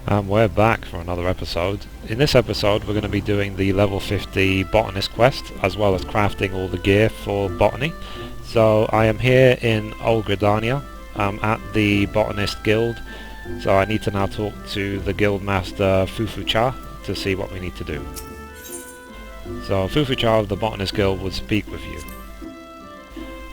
And we're back for another episode. In this episode we're going to be doing the level 50 Botanist quest, as well as crafting all the gear for botany. So I am here in Old Gridania, at the Botanist Guild, so I need to now talk to the Guild Master Fufucha to see what we need to do. So Fufucha of the Botanist Guild would speak with you.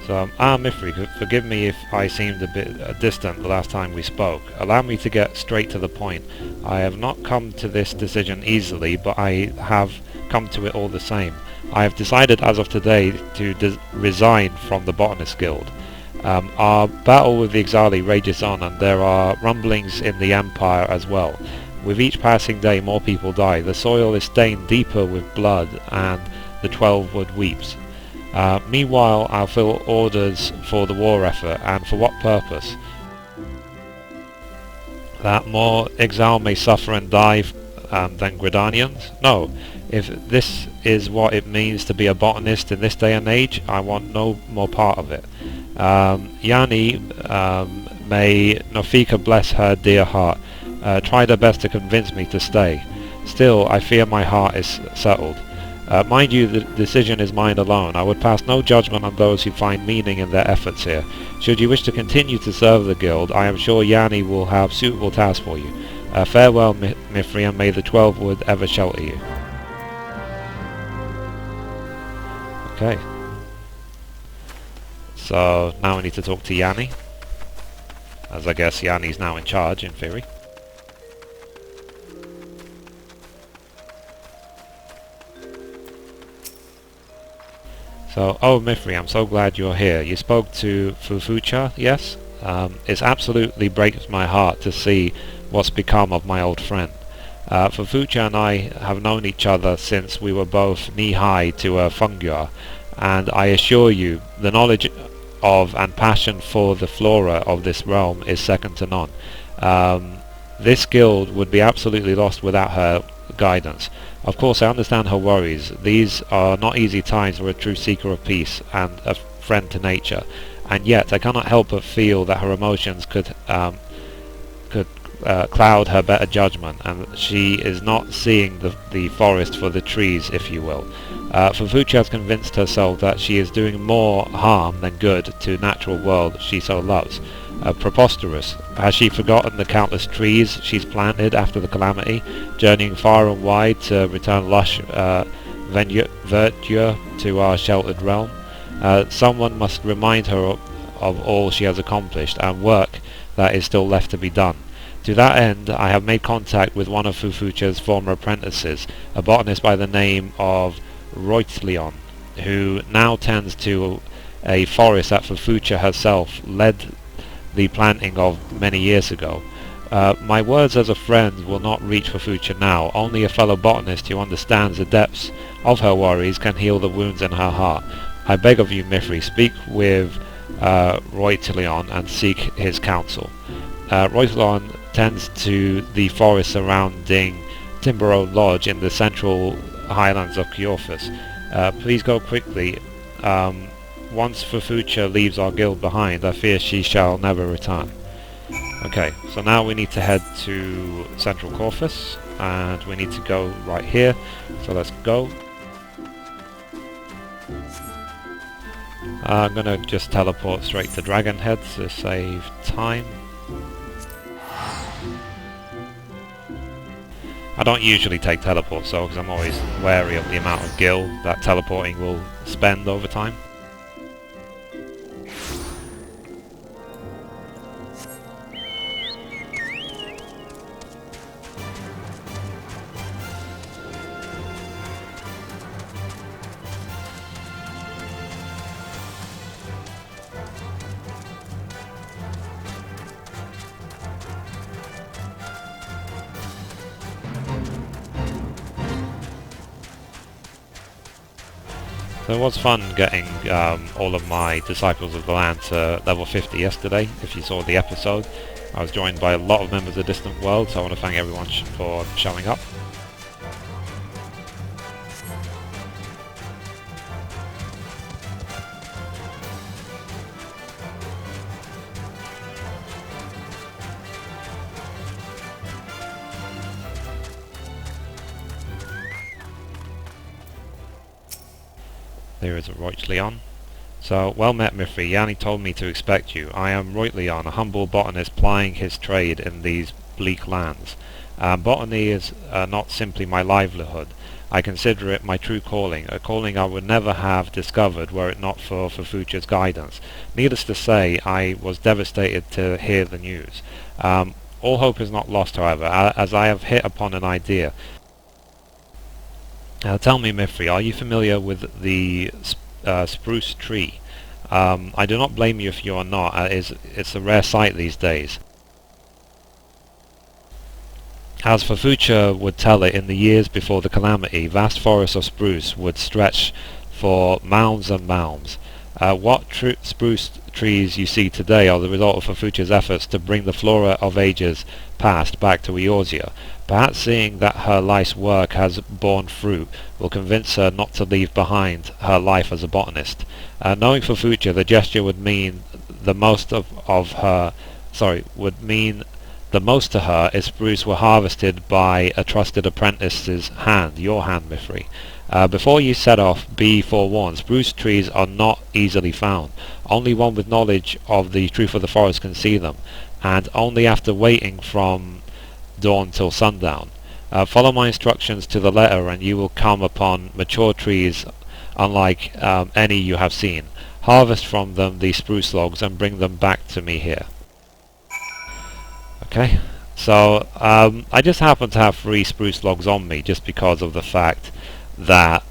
So, Mithrie, forgive me if I seemed a bit distant the last time we spoke. Allow me to get straight to the point. I have not come to this decision easily, but I have come to it all the same. I have decided as of today to resign from the Botanist Guild. Our battle with the Ixali rages on, and there are rumblings in the Empire as well. With each passing day more people die. The soil is stained deeper with blood, and the 12 Wood weeps. Meanwhile, I'll fill orders for the war effort, and for what purpose? That more exile may suffer and die than Gridanians? No. If this is what it means to be a botanist in this day and age, I want no more part of it. Yani, may Nofika bless her dear heart, tried her best to convince me to stay. Still, I fear my heart is settled. Mind you, the decision is mine alone. I would pass no judgment on those who find meaning in their efforts here. Should you wish to continue to serve the guild, I am sure Yani will have suitable tasks for you. Farewell, Mithrie, and may the 12 Wood ever shelter you. Okay. So, now we need to talk to Yani, as I guess Yani's now in charge, in theory. So, Mithrie, I'm so glad you're here. You spoke to Fufucha, yes? It absolutely breaks my heart to see what's become of my old friend. Fufucha and I have known each other since we were both knee-high to a funguar, and I assure you, the knowledge of and passion for the flora of this realm is second to none. This guild would be absolutely lost without her guidance. Of course, I understand her worries. These are not easy times for a true seeker of peace and a friend to nature, and yet I cannot help but feel that her emotions could cloud her better judgment, and she is not seeing the forest for the trees, if you will. Fufucha has convinced herself that she is doing more harm than good to the natural world she so loves. Preposterous. Has she forgotten the countless trees she's planted after the calamity, journeying far and wide to return lush verdure to our sheltered realm? Someone must remind her of all she has accomplished and work that is still left to be done. To that end, I have made contact with one of Fufucha's former apprentices, a botanist by the name of Rauni, who now tends to a forest that Fufucha herself led the planting of many years ago. My words as a friend will not reach Fufucha now. Only a fellow botanist who understands the depths of her worries can heal the wounds in her heart. I beg of you, Mithrie, speak with Rauni and seek his counsel. Rauni tends to the forest surrounding Timbero Lodge in the central highlands of Kyorfus. Please go quickly. Once Fufucha leaves our guild behind, I fear she shall never return. Okay, so now we need to head to Central Kyorfus, and we need to go right here, so let's go. I'm gonna just teleport straight to Dragonhead to save time. I don't usually take teleports though, because I'm always wary of the amount of gil that teleporting will spend over time. So it was fun getting all of my Disciples of the Land to level 50 yesterday. If you saw the episode, I was joined by a lot of members of Distant World, so I want to thank everyone for showing up. There is a Roitleon. So, well met, Mithrie. Yanni told me to expect you. I am Roitleon, a humble botanist plying his trade in these bleak lands. Botany is not simply my livelihood. I consider it my true calling, a calling I would never have discovered were it not for Fufucha's guidance. Needless to say, I was devastated to hear the news. All hope is not lost, however, as I have hit upon an idea. Tell me, Mithrie, are you familiar with the spruce tree? I do not blame you if you are not. It's a rare sight these days. As Fufucha would tell it, in the years before the calamity, vast forests of spruce would stretch for mounds and mounds. What spruce trees you see today are the result of Fufucha's efforts to bring the flora of ages past back to Eorzea. Perhaps seeing that her life's work has borne fruit will convince her not to leave behind her life as a botanist. Knowing Fufucha, the gesture would mean the most the most to her if spruce were harvested by a trusted apprentice's hand, your hand, Mithrie. Before you set off, be forewarned, spruce trees are not easily found. Only one with knowledge of the truth of the forest can see them, and only after waiting from dawn till sundown. Follow my instructions to the letter and you will come upon mature trees unlike any you have seen. Harvest from them the spruce logs and bring them back to me here. Okay, so I just happen to have 3 spruce logs on me just because of the fact that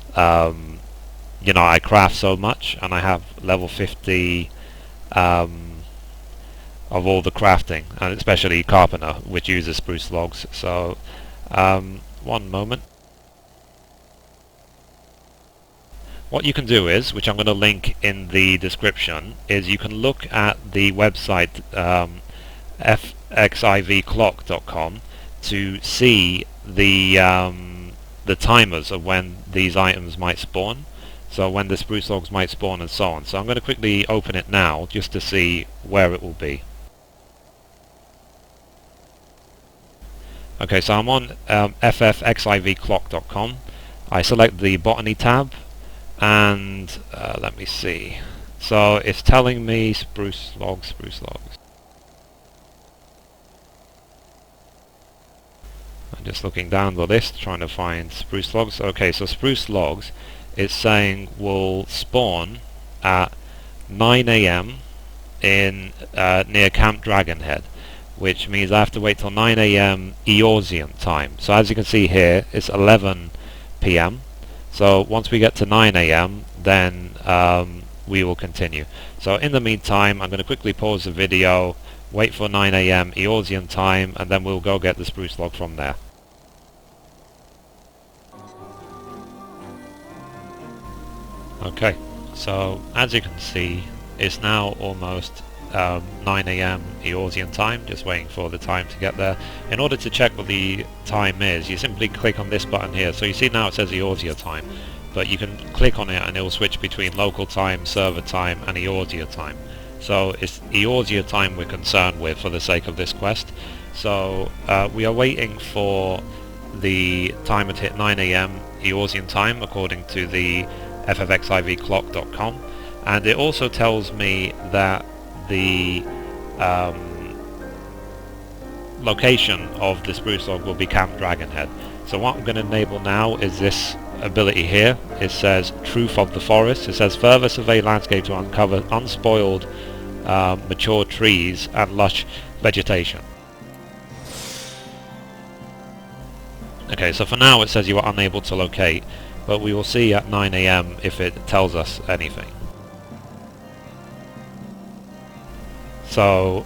you know, I craft so much and I have level 50 of all the crafting, and especially carpenter, which uses spruce logs. So one moment. What you can do is, which I'm going to link in the description, is you can look at the website FFXIV to see the timers of when these items might spawn, so when the spruce logs might spawn and so on. So I'm going to quickly open it now just to see where it will be. Okay, so I'm on FFXIV I select the botany tab and let me see. So it's telling me spruce logs. I'm just looking down the list trying to find spruce logs. Okay, so spruce logs, it's saying will spawn at 9 AM in near Camp Dragonhead, which means I have to wait till 9 AM Eorzean time. So as you can see here, it's 11 PM. So once we get to 9 AM, then we will continue. So in the meantime, I'm going to quickly pause the video, wait for 9 AM Eorzean time, and then we'll go get the spruce log from there. Okay, so as you can see, it's now almost 9 AM Eorzean time, just waiting for the time to get there. In order to check what the time is, you simply click on this button here. So you see now it says Eorzea time, but you can click on it and it will switch between local time, server time, and Eorzea time. So it's Eorzea time we're concerned with for the sake of this quest. So we are waiting for the timer to hit 9 AM Eorzean time according to the FFXIV and it also tells me that the location of the spruce log will be Camp Dragonhead. So what I'm going to enable now is this ability here. It says Truth of the Forest. It says further survey landscape to uncover unspoiled mature trees and lush vegetation. Okay, so for now it says you are unable to locate, but we will see at 9 AM if it tells us anything. So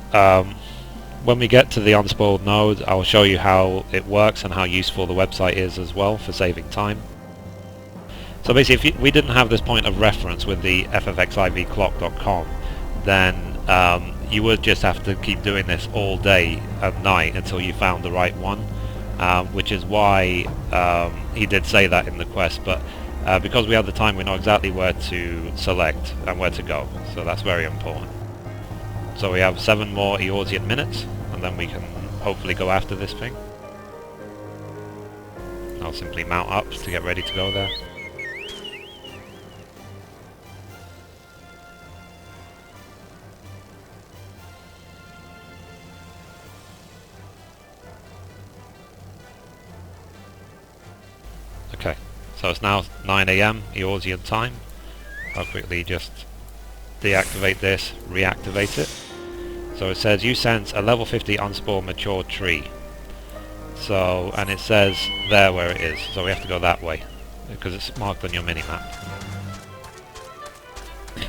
when we get to the unspoiled node, I'll show you how it works and how useful the website is as well for saving time. So basically, if we didn't have this point of reference with the ffxivclock.com, then you would just have to keep doing this all day and night until you found the right one, which is why he did say that in the quest, but because we have the time, we know exactly where to select and where to go, so that's very important. So we have 7 more Eorzean minutes, and then we can hopefully go after this thing. I'll simply mount up to get ready to go there. Okay, so it's now 9 AM Eorzean time. I'll quickly just deactivate this, reactivate it. So it says you sense a level 50 unspore mature tree. So, and it says there where it is, so we have to go that way because it's marked on your minimap.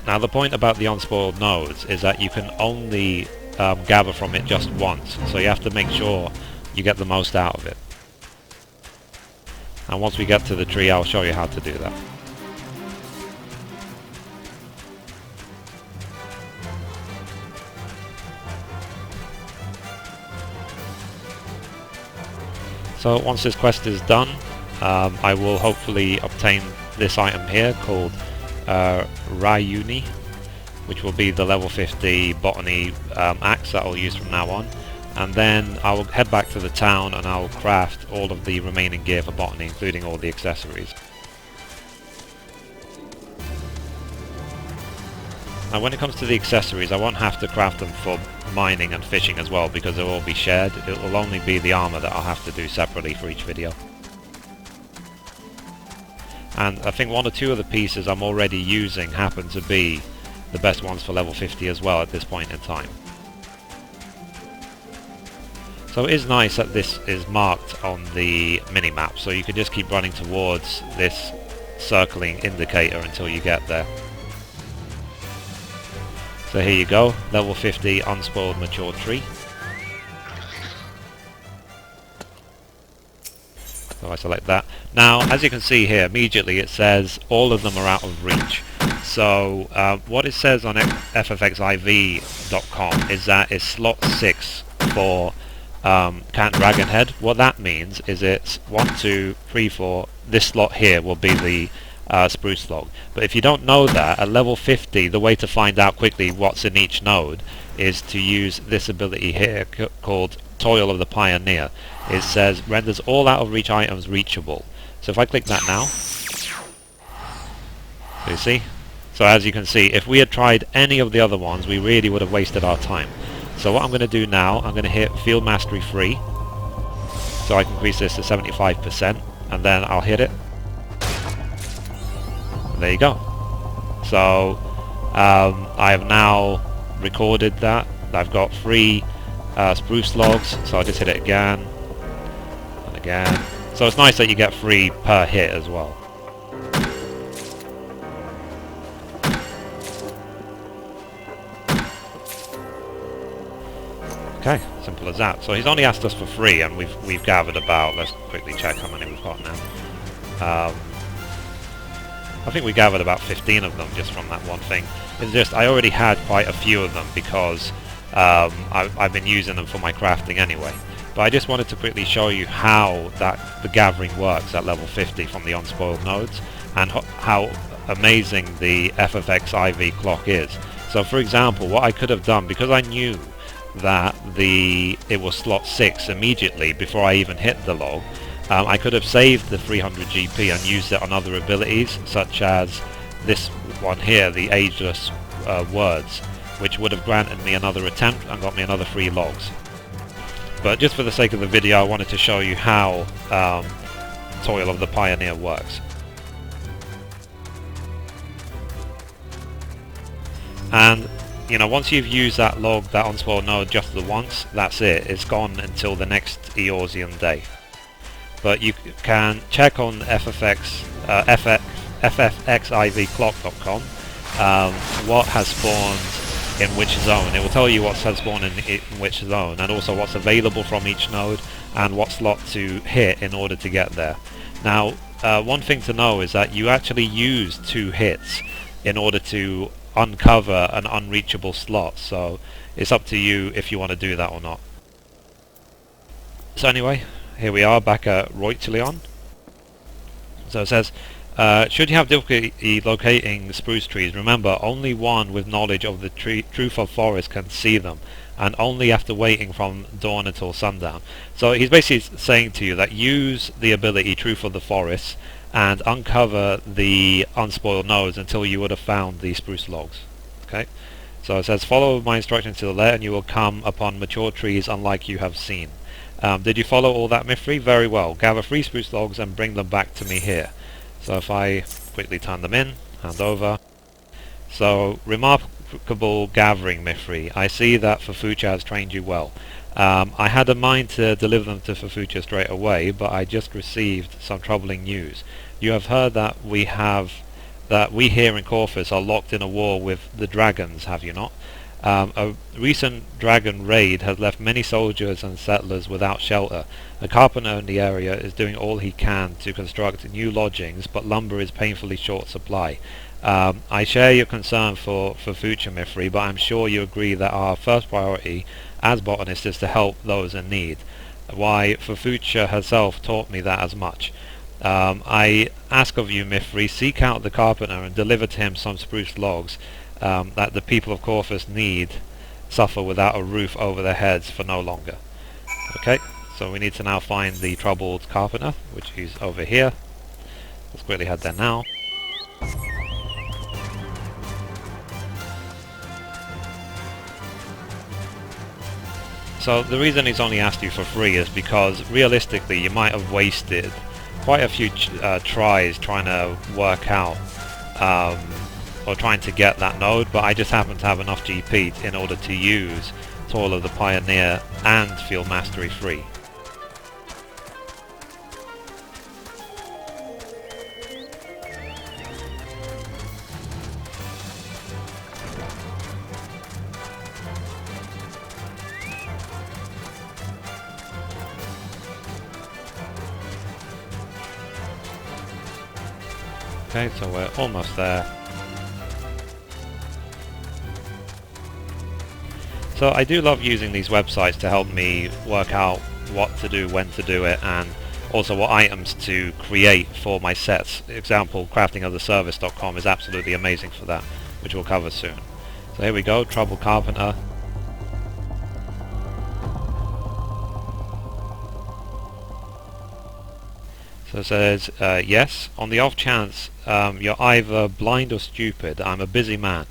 Now the point about the unspoiled nodes is that you can only gather from it just once, so you have to make sure you get the most out of it. And once we get to the tree, I'll show you how to do that. So once this quest is done, I will hopefully obtain this item here called Rauni, which will be the level 50 botany axe that I'll use from now on. And then I will head back to the town and I will craft all of the remaining gear for botany, including all the accessories. Now when it comes to the accessories, I won't have to craft them for mining and fishing as well, because they'll all be shared. It will only be the armor that I'll have to do separately for each video. And I think one or two of the pieces I'm already using happen to be the best ones for level 50 as well at this point in time. So it is nice that this is marked on the minimap, so you can just keep running towards this circling indicator until you get there. So here you go, level 50 unspoiled mature tree. So I select that. Now, as you can see here, immediately it says all of them are out of reach. So what it says on FFXIV.com is that it's slot 6 for Cant Dragonhead. What that means is it's 1, 2, 3, 4. This slot here will be the spruce log. But if you don't know that, at level 50, the way to find out quickly what's in each node is to use this ability here called Toil of the Pioneer. It says renders all out of reach items reachable. So if I click that now, you see? So as you can see, if we had tried any of the other ones, we really would have wasted our time. So what I'm going to do now, I'm going to hit Field Mastery Free, so I can increase this to 75%, and then I'll hit it. There you go. So I have now recorded that. I've got 3 spruce logs, so I'll just hit it again and again. So it's nice that you get 3 per hit as well. Okay, simple as that. So he's only asked us for 3, and we've gathered about, let's quickly check how many we've got now. I think we gathered about 15 of them just from that one thing. It's just, I already had quite a few of them because I've been using them for my crafting anyway. But I just wanted to quickly show you how the gathering works at level 50 from the unspoiled nodes, and how amazing the FFXIV clock is. So for example, what I could have done, because I knew that it was slot 6 immediately before I even hit the log, I could have saved the 300 GP and used it on other abilities, such as this one here, the Ageless Words, which would have granted me another attempt and got me another 3 logs. But just for the sake of the video, I wanted to show you how Toil of the Pioneer works. And you know, once you've used that log, that unspoiled node just the once, that's it. It's gone until the next Eorzean day. But you can check on FFXIVclock.com what has spawned in which zone. It will tell you what has spawned in which zone, and also what's available from each node and what slot to hit in order to get there. Now, one thing to know is that you actually use 2 hits in order to uncover an unreachable slot, so it's up to you if you want to do that or not. So anyway, here we are back at Roitelion. So it says, should you have difficulty locating spruce trees, remember only one with knowledge of the truth of forest can see them, and only after waiting from dawn until sundown. So he's basically saying to you that use the ability Truth of the Forest and uncover the unspoiled nodes until you would have found the spruce logs. Okay, so it says follow my instructions to the letter and you will come upon mature trees unlike you have seen. Did you follow all that, Mithrie? Very well. Gather 3 spruce logs and bring them back to me here. So if I quickly turn them in, hand over. So, remarkable gathering, Mithrie. I see that Fufucha has trained you well. I had a mind to deliver them to Fufucha straight away, but I just received some troubling news. You have heard that we here in Corfus are locked in a war with the dragons, have you not? A recent dragon raid has left many soldiers and settlers without shelter. A carpenter in the area is doing all he can to construct new lodgings, but lumber is painfully short supply. I share your concern for future, Mithrie, but I'm sure you agree that our first priority as Botanist is to help those in need. Why, Fufucha herself taught me that as much. I ask of you, Mithrie, seek out the carpenter and deliver to him some spruce logs that the people of Corfus need suffer without a roof over their heads for no longer. Okay, so we need to now find the troubled carpenter, which is over here. Let's quickly head there now. So the reason he's only asked you for free is because realistically you might have wasted quite a few tries trying to work out or trying to get that node, but I just happen to have enough GP in order to use Toil of the Pioneer and Field Mastery free. Okay, so we're almost there. So I do love using these websites to help me work out what to do, when to do it, and also what items to create for my sets. Example, craftingoftheservice.com is absolutely amazing for that, which we'll cover soon. So here we go, Trouble Carpenter. So it says, yes, on the off chance you're either blind or stupid, I'm a busy man.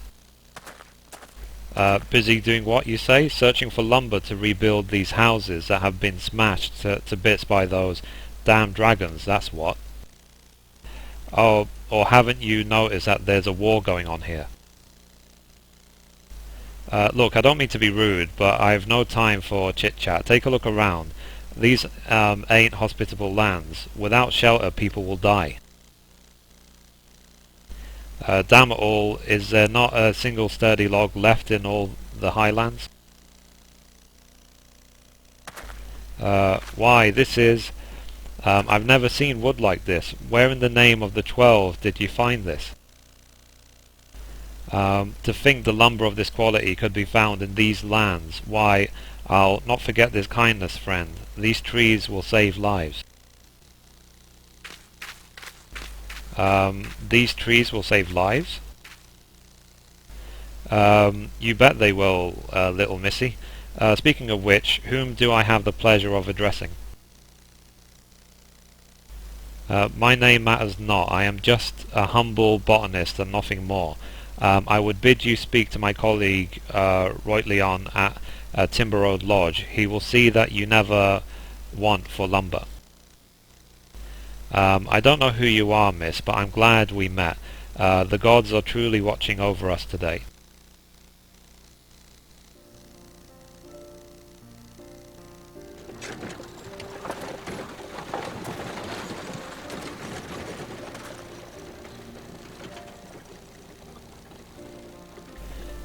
Busy doing what, you say? Searching for lumber to rebuild these houses that have been smashed to bits by those damn dragons, that's what. Oh, or haven't you noticed that there's a war going on here? Look, I don't mean to be rude, but I've no time for chit-chat. Take a look around. These ain't hospitable lands. Without shelter, people will die. Damn it all, is there not a single sturdy log left in all the highlands? Why, this is... I've never seen wood like this. Where in the name of the 12 did you find this? To think the lumber of this quality could be found in these lands. Why, I'll not forget this kindness, friend. These trees will save lives. These trees will save lives? You bet they will, little missy. Speaking of which, whom do I have the pleasure of addressing? My name matters not. I am just a humble botanist and nothing more. I would bid you speak to my colleague Roitleon at Timber Road Lodge. He will see that you never want for lumber. I don't know who you are, miss, but I'm glad we met. The gods are truly watching over us today.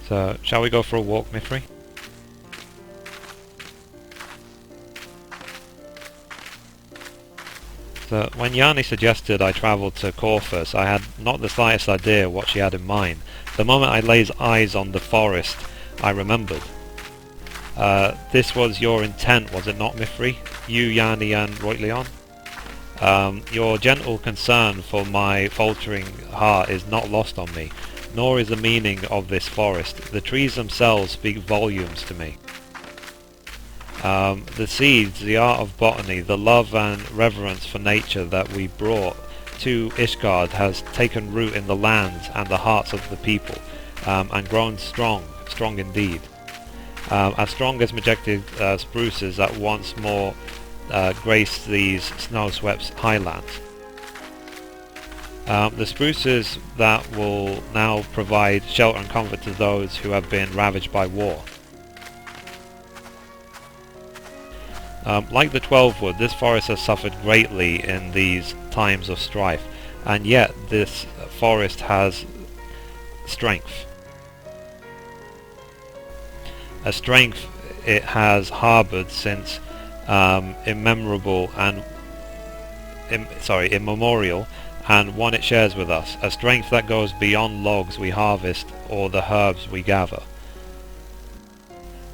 So, shall we go for a walk, Mithrie? So, when Yanni suggested I travel to Corfus, I had not the slightest idea what she had in mind. The moment I laid eyes on the forest, I remembered. This was your intent, was it not, Mithrie? You, Yanni, and Roitleon? Your gentle concern for my faltering heart is not lost on me, nor is the meaning of this forest. The trees themselves speak volumes to me. The seeds, the art of botany, the love and reverence for nature that we brought to Ishgard has taken root in the lands and the hearts of the people, and grown strong indeed. as strong as majestic spruces that once more grace these snow-swept highlands. The spruces that will now provide shelter and comfort to those who have been ravaged by war. Like the 12 wood, this forest has suffered greatly in these times of strife, and yet this forest has strength. A strength it has harboured since immemorial, and one it shares with us, a strength that goes beyond logs we harvest or the herbs we gather.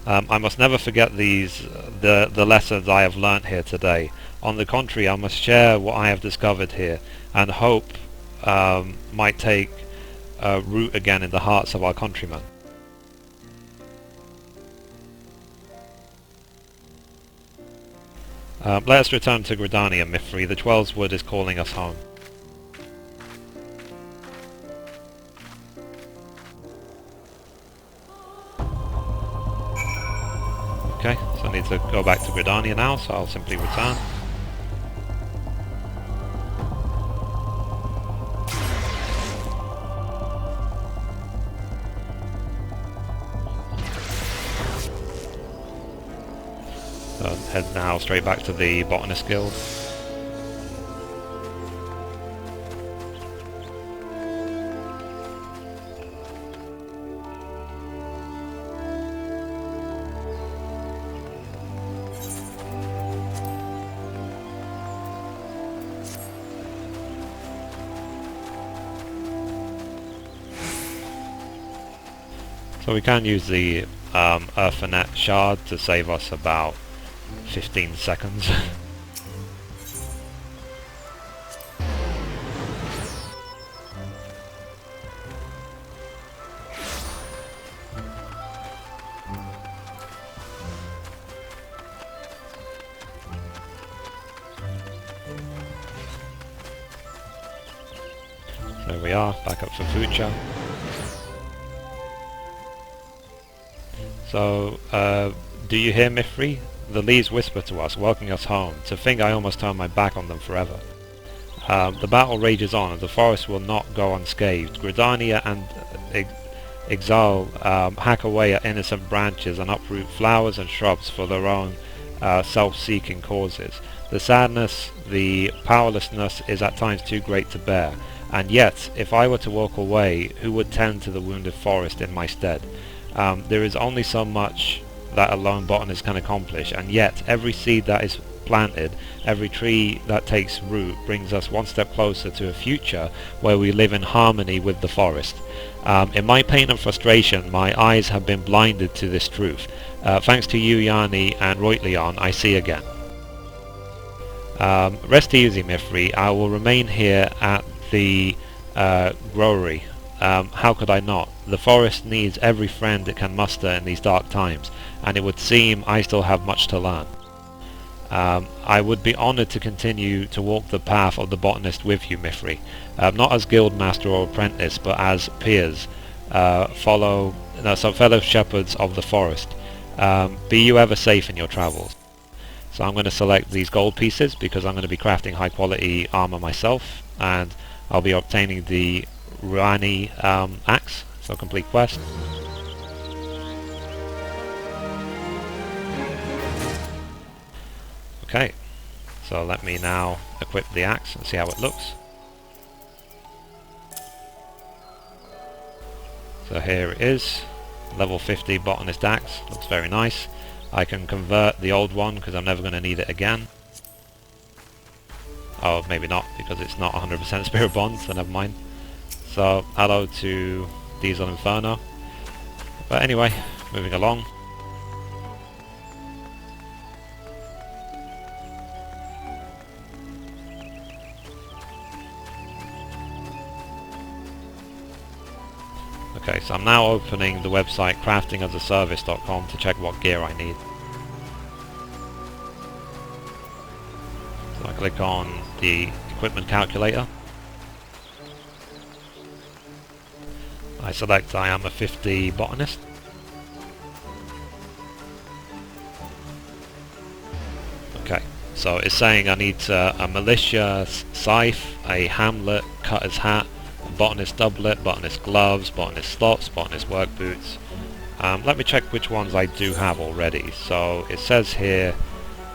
I must never forget the lessons I have learnt here today. On the contrary, I must share what I have discovered here, and hope might take root again in the hearts of our countrymen. Let us return to Gridani and Mithrie. The 12's wood is calling us home. Okay, so I need to go back to Gridania now, so I'll simply return. So head now straight back to the Botanist Guild. So we can use the Earthanet shard to save us about 15 seconds. There we are, back up for Fucha. So, do you hear, Mithrie? The leaves whisper to us, welcoming us home. To think I almost turned my back on them forever. The battle rages on, and the forest will not go unscathed. Gridania and Exile hack away at innocent branches and uproot flowers and shrubs for their own self-seeking causes. The sadness, the powerlessness is at times too great to bear. And yet, if I were to walk away, who would tend to the wounded forest in my stead? There is only so much that a lone botanist can accomplish, and yet every seed that is planted, every tree that takes root, brings us one step closer to a future where we live in harmony with the forest. In my pain and frustration, my eyes have been blinded to this truth. Thanks to you, Yanni, and Roitleon, I see again. Rest easy, Mithrie. I will remain here at the Growery. How could I not? The forest needs every friend it can muster in these dark times, and it would seem I still have much to learn. I would be honoured to continue to walk the path of the botanist with you, Mithrie, not as guild master or apprentice, but as peers, fellow shepherds of the forest. Be you ever safe in your travels. So I'm going to select these gold pieces because I'm going to be crafting high quality armour myself, and I'll be obtaining the Rauni axe, so complete quest. Okay, so let me now equip the axe and see how it looks. So here it is, level 50 botanist axe, looks very nice. I can convert the old one because I'm never going to need it again. Oh, maybe not, because it's not 100% spirit bond, so never mind. So, hello to Diesel Inferno. But anyway, moving along. Okay, so I'm now opening the website craftingasaservice.com to check what gear I need. So I click on the equipment calculator. I select I am a 50 botanist. So it's saying I need a militia scythe, a hamlet, cutter's hat, a botanist doublet, botanist gloves, botanist slots, botanist work boots. Let me check which ones I do have already. So it says here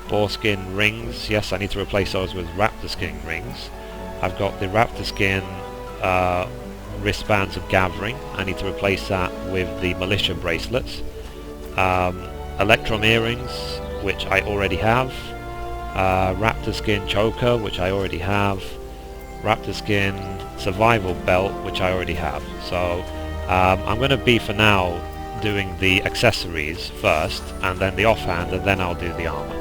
boar skin rings. Yes, I need to replace those with raptor skin rings. I've got the raptor skin wristbands of gathering. I need to replace that with the militia bracelets. Electrum earrings, which I already have. Raptor skin choker, which I already have. Raptor skin survival belt, which I already have. So I'm going to be for now doing the accessories first, and then the offhand, and then I'll do the armor.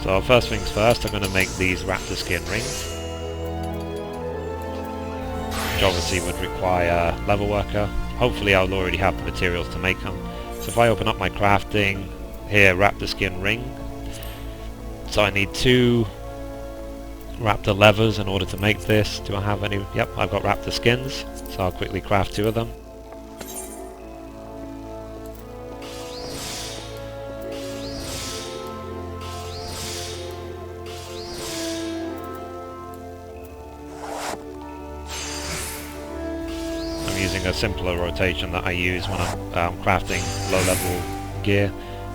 So first things first, I'm going to make these raptor skin rings, which obviously would require level worker. Hopefully I'll already have the materials to make them. So if I open up my crafting, here raptor skin ring. So I need 2 raptor levers in order to make this. Do I have any? Yep, I've got raptor skins, so I'll quickly craft 2 of them. Using a simpler rotation that I use when I'm crafting low-level gear.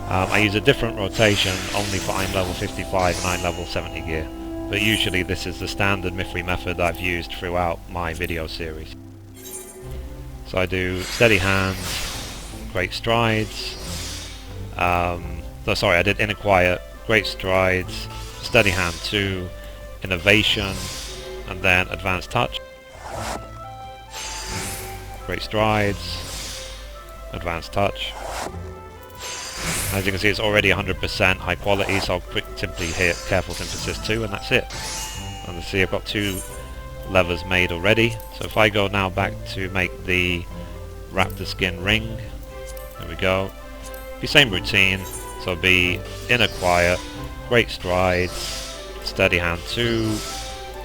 I use a different rotation only for I'm level 55 and I'm level 70 gear, but usually this is the standard Mithrie method I've used throughout my video series. So I do steady hands, great strides, sorry, I did inner quiet, great strides, steady hand 2, innovation, and then advanced touch. Great strides, advanced touch. As you can see, it's already 100% high quality, so I'll simply hit careful synthesis 2 and that's it. And you see I've got 2 levers made already. So if I go now back to make the raptor skin ring, there we go. Be same routine, so be inner quiet, great strides, steady hand 2,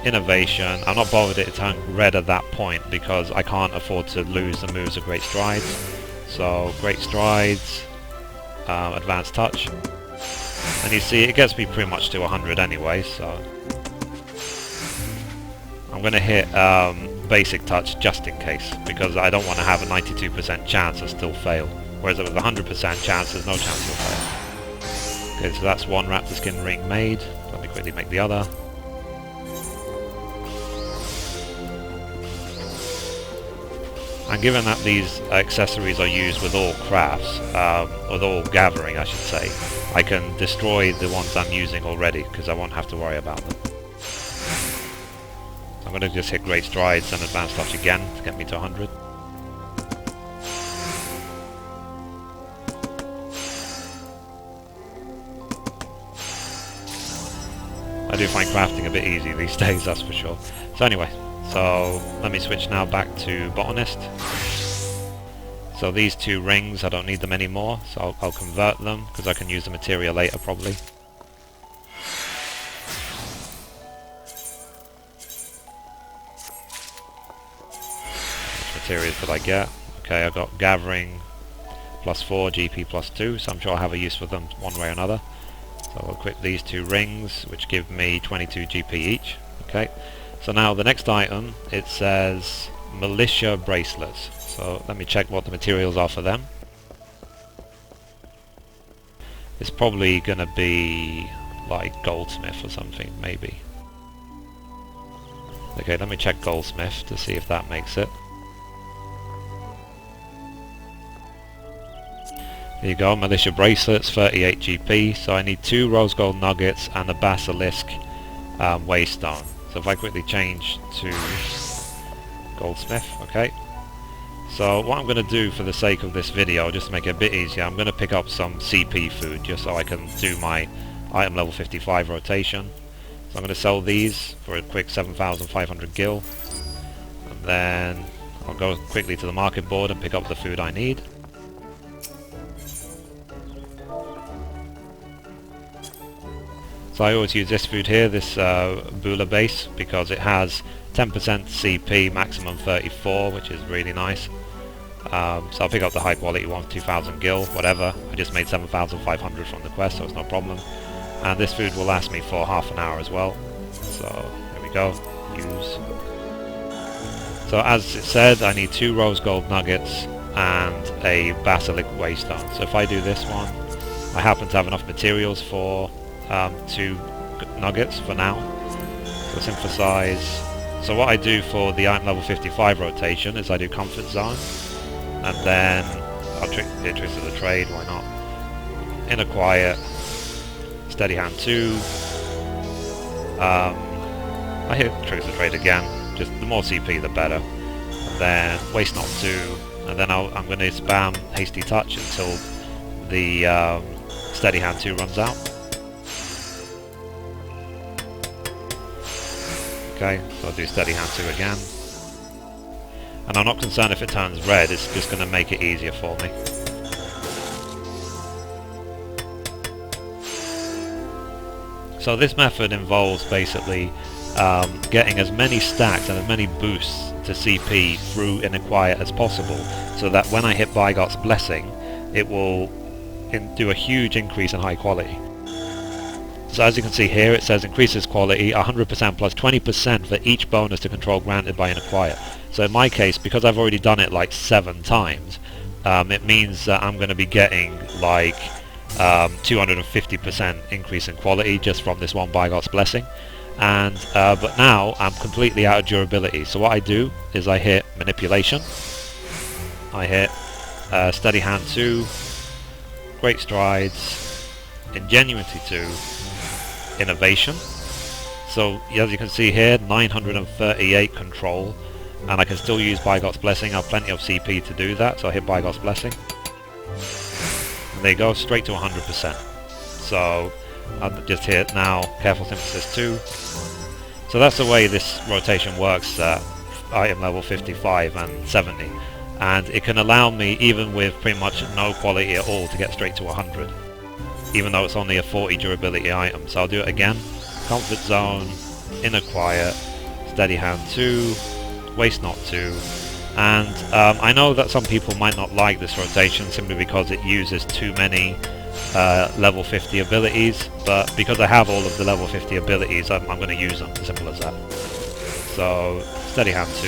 innovation. I'm not bothered it turning red at that point because I can't afford to lose the moves of great strides. So great strides, advanced touch, and you see it gets me pretty much to 100 anyway, so I'm going to hit basic touch just in case, because I don't want to have a 92% chance of still fail, whereas with 100% chance there's no chance of fail. Okay, so that's 1 raptor skin ring made. Let me quickly make the other. And given that these accessories are used with all crafts, with all gathering I should say, I can destroy the ones I'm using already because I won't have to worry about them. So I'm going to just hit great strides and advanced touch again to get me to 100. I do find crafting a bit easy these days, that's for sure. So anyway. So let me switch now back to Botanist. So these 2 rings, I don't need them anymore, so I'll convert them because I can use the material later probably. Which materials did I get? Okay, I got gathering +4, GP +2, so I'm sure I'll have a use for them one way or another. So I'll equip these 2 rings, which give me 22 GP each. Okay. So now the next item, it says militia bracelets. So let me check what the materials are for them. It's probably going to be like goldsmith or something, maybe. Okay, let me check goldsmith to see if that makes it. There you go, militia bracelets, 38 GP. So I need 2 rose gold nuggets and a basilisk waystone. So if I quickly change to goldsmith, okay. So what I'm going to do for the sake of this video, just to make it a bit easier, I'm going to pick up some CP food just so I can do my item level 55 rotation. So I'm going to sell these for a quick 7,500 gil. And then I'll go quickly to the market board and pick up the food I need. So I always use this food here, this Bula base, because it has 10% CP, maximum 34, which is really nice. So I'll pick up the high quality one, 2,000 gil, whatever. I just made 7,500 from the quest, so it's no problem. and this food will last me for half an hour as well. So there we go, use. So as it said, I need 2 rose gold nuggets and a basilic waystone. So if I do this one, I happen to have enough materials for 2 nuggets for now. So synthesize. So what I do for the item level 55 rotation is I do comfort zone, and then I'll hit tricks of the trade, why not? Inner quiet, steady hand 2. I hit tricks of the trade again, just the more CP the better. And then waste not 2, and then I'm going to spam hasty touch until the steady hand 2 runs out. Okay, so I'll do steady hand 2 again. And I'm not concerned if it turns red, it's just going to make it easier for me. So this method involves basically getting as many stacks and as many boosts to CP through Inner Quiet as possible, so that when I hit Bygot's Blessing, it will do a huge increase in high quality. So as you can see here, it says increases quality 100% plus 20% for each bonus to control granted by Inner Quiet. So in my case, because I've already done it like 7 times, it means that I'm going to be getting like 250% increase in quality just from this one Bygot's Blessing. And but now I'm completely out of durability. So what I do is I hit Manipulation, I hit Steady Hand 2, Great Strides, Ingenuity 2, Innovation. So as you can see here, 938 control, and I can still use Bygot's Blessing. I have plenty of CP to do that, so I hit Bygot's Blessing. And they go straight to 100%. So I'll just hit now Careful Synthesis 2. So that's the way this rotation works at item level 55 and 70. And it can allow me, even with pretty much no quality at all, to get straight to 100. Even though it's only a 40 durability item. So I'll do it again. Comfort Zone, Inner Quiet, Steady Hand 2, Waste Not 2. And I know that some people might not like this rotation simply because it uses too many level 50 abilities, but because I have all of the level 50 abilities, I'm going to use them, as simple as that. So, Steady Hand 2.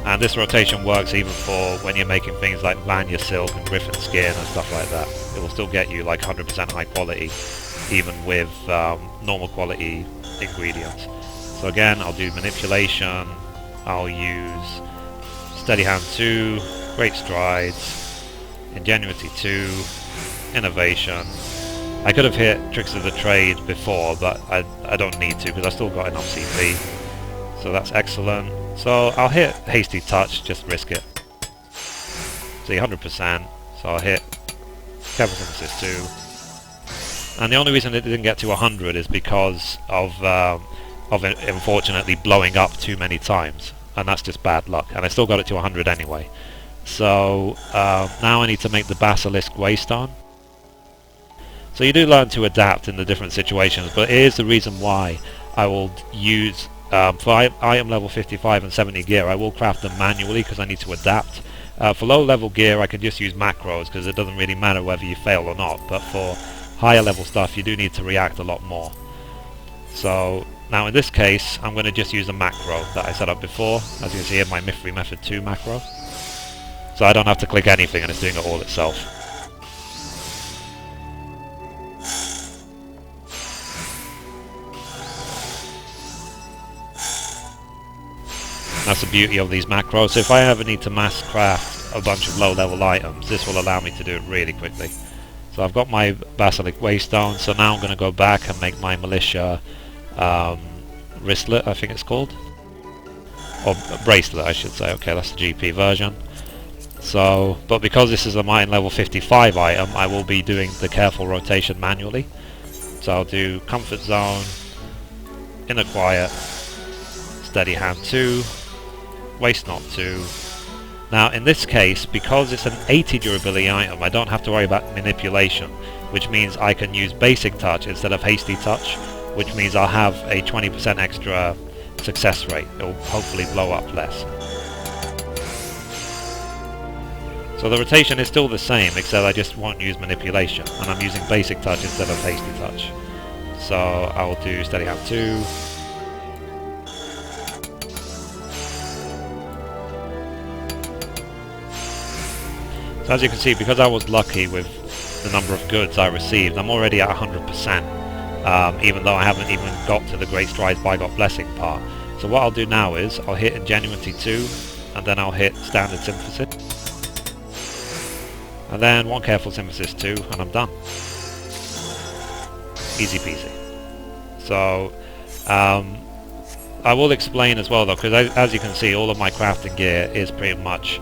And this rotation works even for when you're making things like Vanya Silk and Griffin Skin and stuff like that. It will still get you like 100% high quality, even with normal quality ingredients. So again, I'll do Manipulation, I'll use Steady Hand 2, Great Strides, Ingenuity 2, Innovation. I could have hit Tricks of the Trade before, but I don't need to because I still got enough CP. So that's excellent. So I'll hit Hasty Touch, just risk it. See, 100%. So I'll hit Careful Synthesis 2. And the only reason it didn't get to 100 is because of it unfortunately blowing up too many times. And that's just bad luck. And I still got it to 100 anyway. So now I need to make the Basilisk Waystone. So you do learn to adapt in the different situations, but here's the reason why I will use, for item level 55 and 70 gear, I will craft them manually because I need to adapt. For low level gear I can just use macros because it doesn't really matter whether you fail or not, but for higher level stuff you do need to react a lot more. So now in this case I'm going to just use a macro that I set up before, as you can see here, my Mithrie Method 2 macro. So I don't have to click anything and it's doing it all itself. That's the beauty of these macros. So if I ever need to mass craft a bunch of low level items, this will allow me to do it really quickly. So I've got my Basilic Waystone, so now I'm going to go back and make my Militia wristlet, I think it's called. Or bracelet I should say, okay, that's the GP version. So, but because this is a mine level 55 item, I will be doing the careful rotation manually. So I'll do Comfort Zone, Inner Quiet, Steady Hand 2, Waste Not 2. Now in this case, because it's an 80 durability item, I don't have to worry about manipulation, which means I can use Basic Touch instead of Hasty Touch, which means I'll have a 20% extra success rate. It will hopefully blow up less. So the rotation is still the same, except I just won't use manipulation, and I'm using basic touch instead of hasty touch. So I will do steady hand 2. So as you can see, because I was lucky with the number of goods I received, I'm already at 100%, even though I haven't even got to the Great Strides by God Blessing part. So what I'll do now is, I'll hit Ingenuity 2, and then I'll hit Standard Synthesis. And then one Careful Synthesis 2, and I'm done. Easy peasy. So, I will explain as well though, because as you can see, all of my crafting gear is pretty much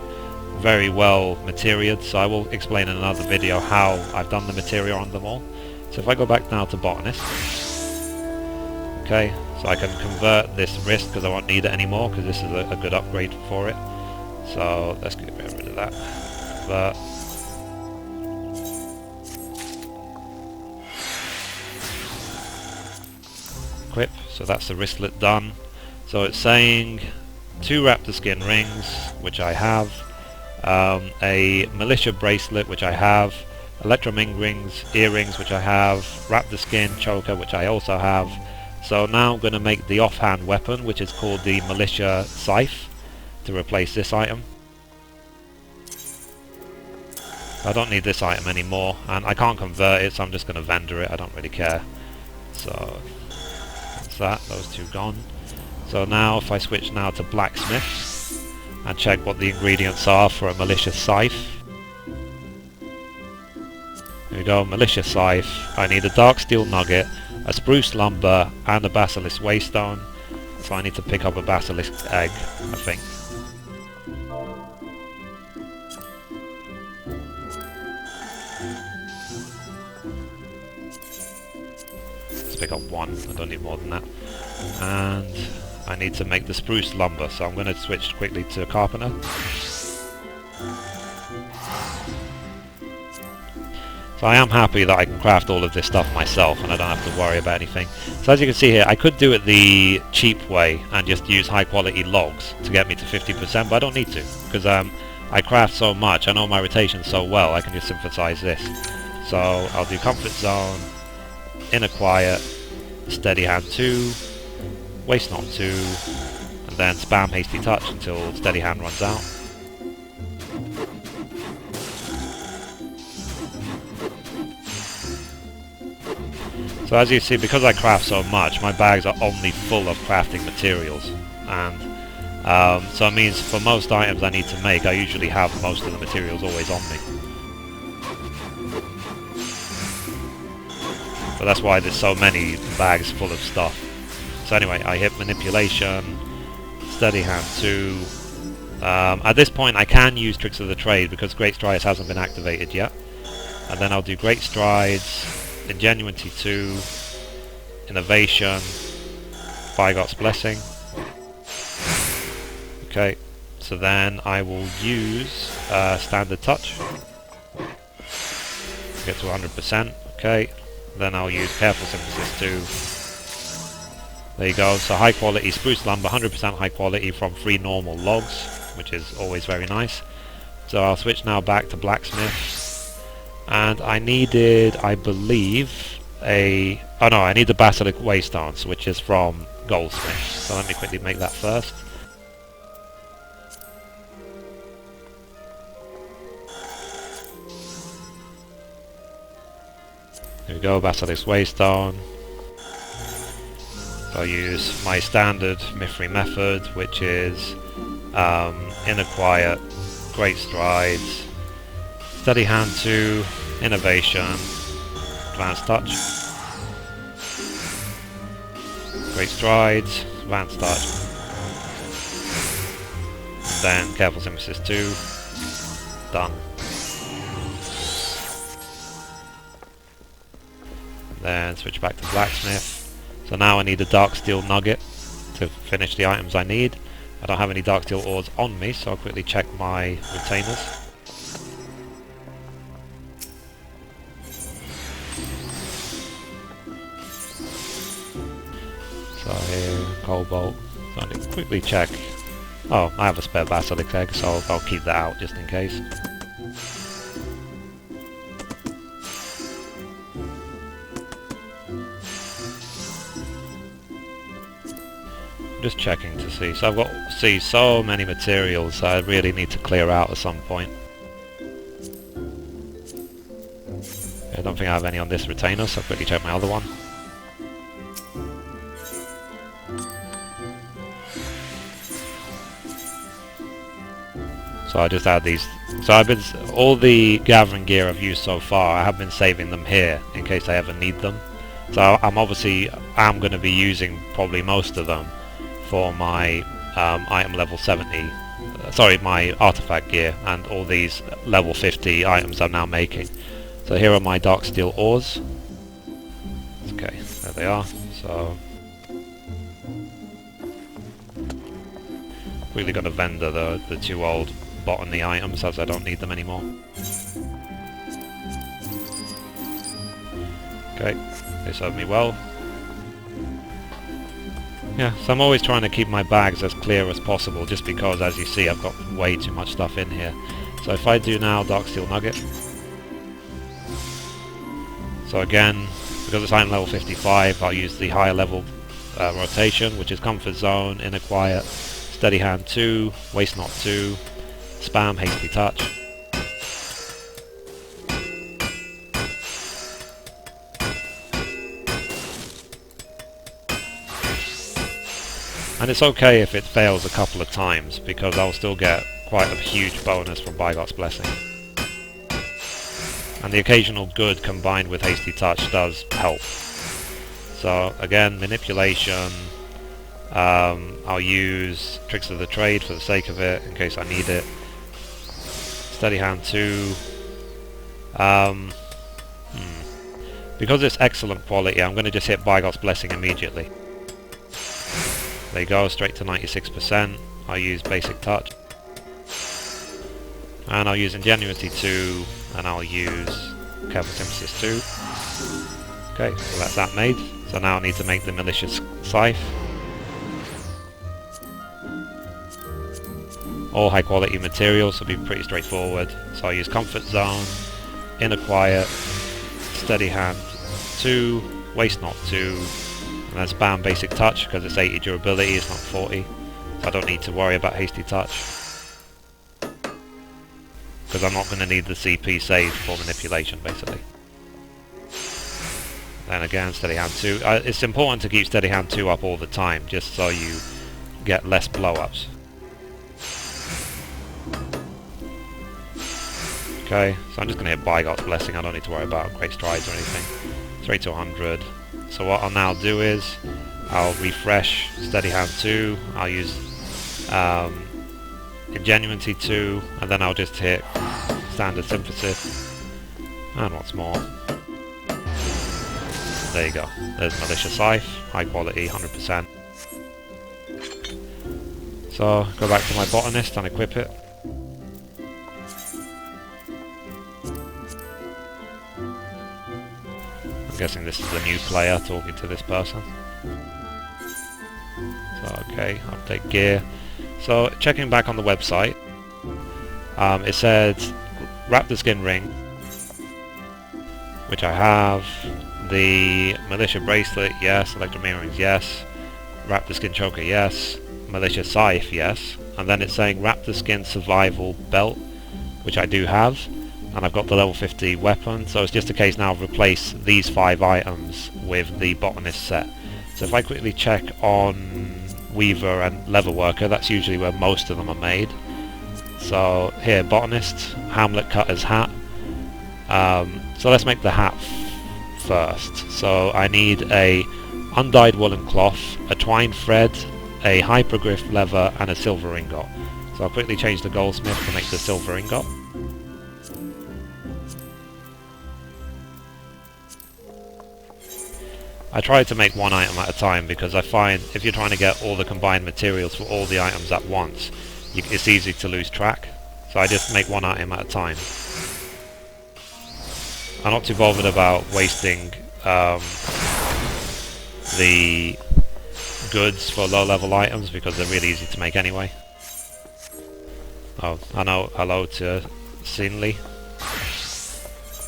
very well materialed, so I will explain in another video how I've done the material on them all. So if I go back now to Botanist, okay, so I can convert this wrist because I won't need it anymore because this is a good upgrade for it. So let's get rid of that. Convert. Equip, so that's the wristlet done. So it's saying 2 raptor skin rings, which I have, a militia bracelet, which I have, electroming rings, earrings, which I have, raptor skin choker, which I also have. So now I'm going to make the offhand weapon, which is called the militia scythe, to replace this item. I don't need this item anymore, and I can't convert it, so I'm just going to vendor it. I don't really care. So that's that, those 2 gone. So now if I switch now to blacksmith and check what the ingredients are for a militia scythe. Here we go, militia scythe. I need a dark steel nugget, a spruce lumber, and a basilisk waystone. So I need to pick up a basilisk egg, I think. Let's pick up 1, I don't need more than that. And I need to make the spruce lumber, so I'm going to switch quickly to carpenter. So I am happy that I can craft all of this stuff myself and I don't have to worry about anything. So as you can see here, I could do it the cheap way and just use high quality logs to get me to 50%, but I don't need to, because I craft so much, I know my rotation so well, I can just synthesize this. So I'll do comfort zone, inner quiet, steady hand 2, waste knot 2, and then spam hasty touch until steady hand runs out. So as you see, because I craft so much, my bags are only full of crafting materials, and so it means for most items I need to make, I usually have most of the materials always on me. So that's why there's so many bags full of stuff. So anyway, I hit manipulation, steady hand 2. At this point I can use Tricks of the Trade because Great Strides hasn't been activated yet. And then I'll do Great Strides, Ingenuity 2, Innovation, Bygot's Blessing. Okay, so then I will use Standard Touch. Get to 100%, okay. Then I'll use Careful Synthesis 2. There you go, so high quality spruce lumber, 100% high quality from 3 normal logs, which is always very nice. So I'll switch now back to blacksmith. And I needed, I believe, I need the basilisk waystone, which is from goldsmith. So let me quickly make that first. Here we go, basilisk waystone. I'll use my standard Mithrie method, which is inner quiet, Great Strides, steady hand 2, innovation, advanced touch, Great Strides, advanced touch, and then Careful Synthesis 2, done. Then switch back to blacksmith. So now I need a dark steel nugget to finish the items I need. I don't have any dark steel ores on me, so I'll quickly check my retainers. So here, cobalt. So I need to quickly check. Oh, I have a spare basilisk egg, so I'll keep that out just in case. Just checking to see. So I've got so many materials I really need to clear out at some point. I don't think I have any on this retainer, so I'll quickly check my other one. So I just add these. So all the gathering gear I've used so far, I have been saving them here in case I ever need them. So I'm going to be using probably most of them for my item level 70, my artifact gear, and all these level 50 items I'm now making. So here are my dark steel ores. Okay, there they are. So really got to vendor the two old botany items as I don't need them anymore. Okay, they serve me well. Yeah, so I'm always trying to keep my bags as clear as possible, just because, as you see, I've got way too much stuff in here. So if I do now dark steel nugget, so again, because it's item level 55, I'll use the higher level rotation, which is comfort zone, inner quiet, steady hand 2, waste not 2, spam hasty touch. And it's okay if it fails a couple of times, because I'll still get quite a huge bonus from Bygot's Blessing. And the occasional good combined with hasty touch does help. So again, manipulation, I'll use Tricks of the Trade for the sake of it, in case I need it. Steady hand 2. Because it's excellent quality, I'm going to just hit Bygot's Blessing immediately. There you go, straight to 96%. I'll use Basic Touch. And I'll use Ingenuity 2, and I'll use Careful Synthesis 2. Okay, so that's that made. So now I need to make the Malicious Scythe. All high quality materials will be pretty straightforward. So I'll use Comfort Zone, Inner Quiet, Steady Hand 2, Waste Not 2, and then spam Basic Touch because it's 80 durability, it's not 40. So I don't need to worry about Hasty Touch, because I'm not going to need the CP saved for manipulation, basically. Then again, Steady Hand 2. It's important to keep Steady Hand 2 up all the time, just so you get less blow-ups. Okay, so I'm just going to hit Bygot's Blessing. I don't need to worry about Great Strides or anything. Straight to 100. So what I'll now do is, I'll refresh Steady Hand 2, I'll use Ingenuity 2, and then I'll just hit Standard Synthesis, and what's more, there you go, there's Malicious Scythe, high quality, 100%. So, go back to my Botanist and equip it. I'm guessing this is the new player talking to this person. So, okay, update gear. So, checking back on the website, it said wrap the skin ring, which I have. The militia bracelet, yes. Electromirrorings, yes. Wrap the skin choker, yes. Militia scythe, yes. And then it's saying wrap the skin survival belt, which I do have. And I've got the level 50 weapon, so it's just a case now of replace these 5 items with the Botanist set. So if I quickly check on Weaver and Leatherworker, that's usually where most of them are made. So here, Botanist, Hamlet Cutter's hat. So let's make the hat first. So I need a undyed woolen cloth, a twine thread, a hypergriff leather, and a silver ingot. So I'll quickly change the goldsmith to make the silver ingot. I try to make one item at a time, because I find if you're trying to get all the combined materials for all the items at once, it's easy to lose track. So I just make one item at a time. I'm not too bothered about wasting the goods for low level items, because they're really easy to make anyway. Oh, I know, hello to Sinley.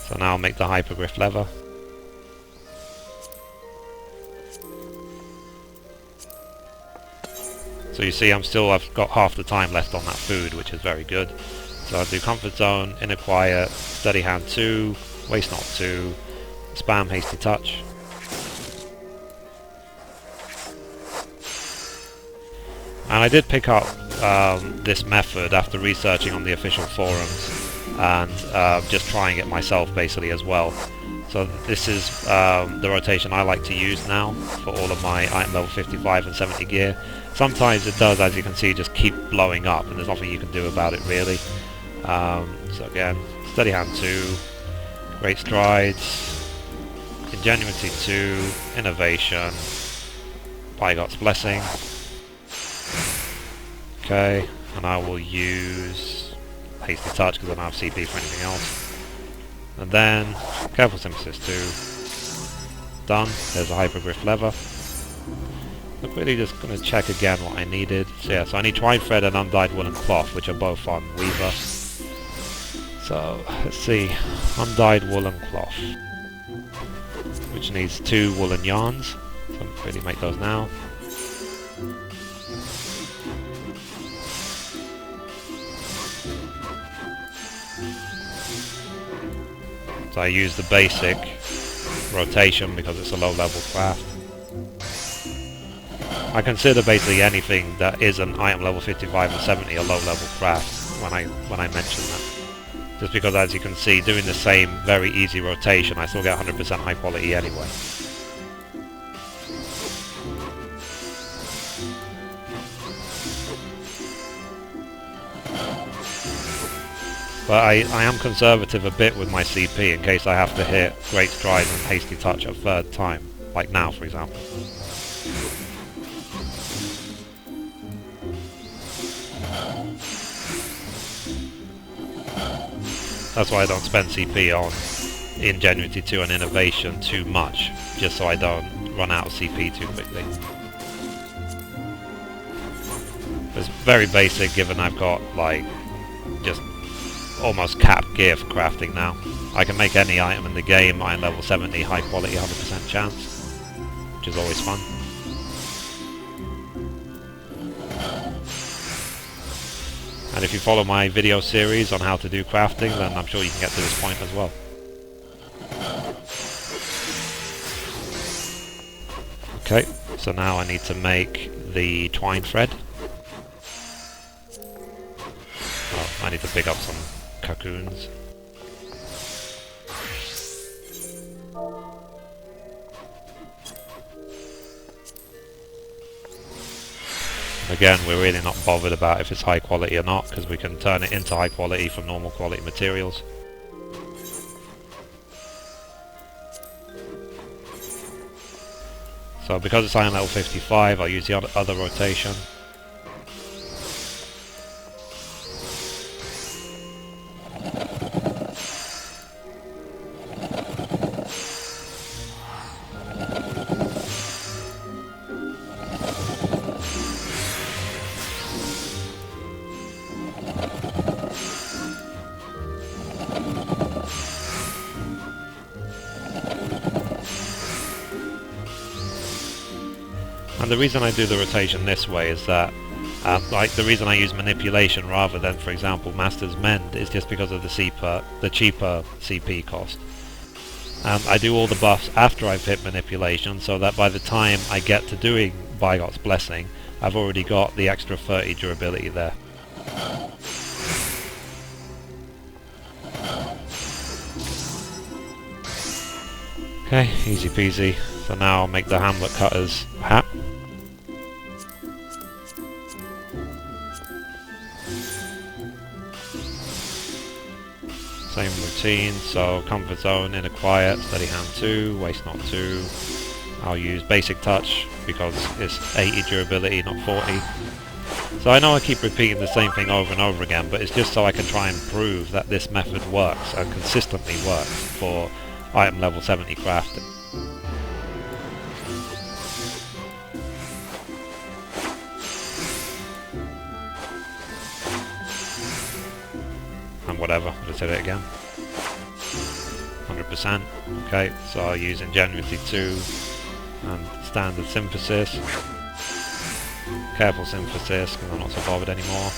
So now I'll make the hypergriff leather. So you see I've got half the time left on that food, which is very good. So I'll do comfort zone, inner quiet, steady hand 2, waste not 2, spam hasty touch. And I did pick up this method after researching on the official forums and just trying it myself basically as well. So this is the rotation I like to use now for all of my item level 55 and 70 gear. Sometimes it does, as you can see, just keep blowing up and there's nothing you can do about it really. So again, steady hand 2, great strides, ingenuity 2, innovation, Bygot's blessing. Okay, and I will use hasty touch because I don't have CP for anything else. And then careful synthesis 2. Done. There's a hypergriff lever. I'm really just going to check again what I needed. So yeah, so I need twine thread and undyed woolen cloth, which are both on Weaver. So let's see, undyed woolen cloth, which needs 2 woolen yarns. So I'll really make those now. So I use the basic rotation because it's a low level craft. I consider basically anything that is an item level 55 and 70 a low level craft when I mention that. Just because, as you can see, doing the same very easy rotation, I still get 100% high quality anyway. But I am conservative a bit with my CP in case I have to hit great stride and hasty touch a third time, like now for example. That's why I don't spend CP on Ingenuity 2 and Innovation too much, just so I don't run out of CP too quickly. It's very basic given I've got like just almost capped gear for crafting now. I can make any item in the game item level 70 high quality 100% chance, which is always fun. And if you follow my video series on how to do crafting, then I'm sure you can get to this point as well. Okay, so now I need to make the twine thread. Oh, I need to pick up some cocoons. Again, we're really not bothered about if it's high quality or not, because we can turn it into high quality from normal quality materials. So because it's iron level 55, I'll use the other rotation. And the reason I do the rotation this way is that, like the reason I use manipulation rather than, for example, Master's Mend is just because of the cheaper CP cost. I do all the buffs after I've hit manipulation, so that by the time I get to doing Bygot's Blessing, I've already got the extra 30 durability there. Okay, easy peasy. So now I'll make the Hamlet Cutter's hat. Same routine, so comfort zone, inner quiet, steady hand 2, waste not 2. I'll use basic touch because it's 80 durability, not 40. So I know I keep repeating the same thing over and over again, but it's just so I can try and prove that this method works and consistently works for item level 70 crafting. And whatever, let's hit it again. 100%. Okay, so I'll use Ingenuity 2 and Standard Synthesis. Careful synthesis, because I'm not so bothered anymore.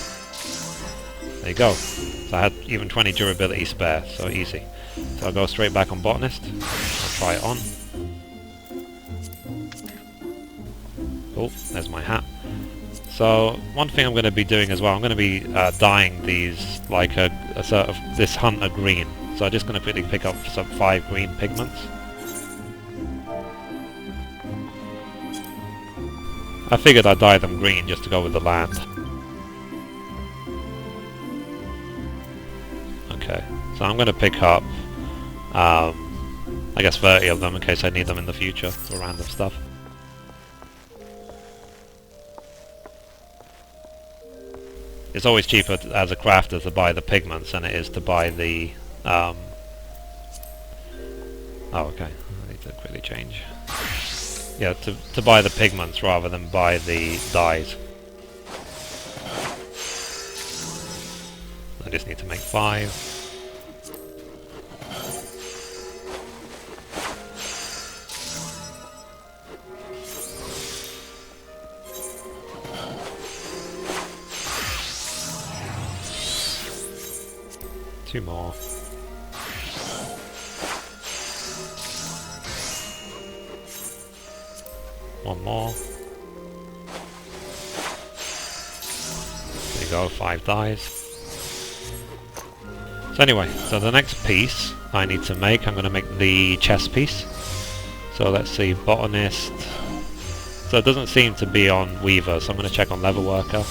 There you go. So I had even 20 durability spare, so easy. So I'll go straight back on Botanist. I'll try it on. Oh, there's my hat. So one thing I'm going to be doing as well, I'm going to be dyeing these like a sort of this hunter green. So I'm just going to quickly pick up some 5 green pigments. I figured I'd dye them green just to go with the land. Okay, so I'm going to pick up I guess 30 of them in case I need them in the future for random stuff. It's always cheaper as a crafter to buy the pigments than it is to buy the oh, okay, I need to quickly change. Yeah, to buy the pigments rather than buy the dyes. I just need to make 5. Two more. One more. There you go, 5 dyes. So anyway, so the next piece I need to make, I'm going to make the chest piece. So let's see, Botanist. So it doesn't seem to be on Weaver, so I'm going to check on Leatherworker.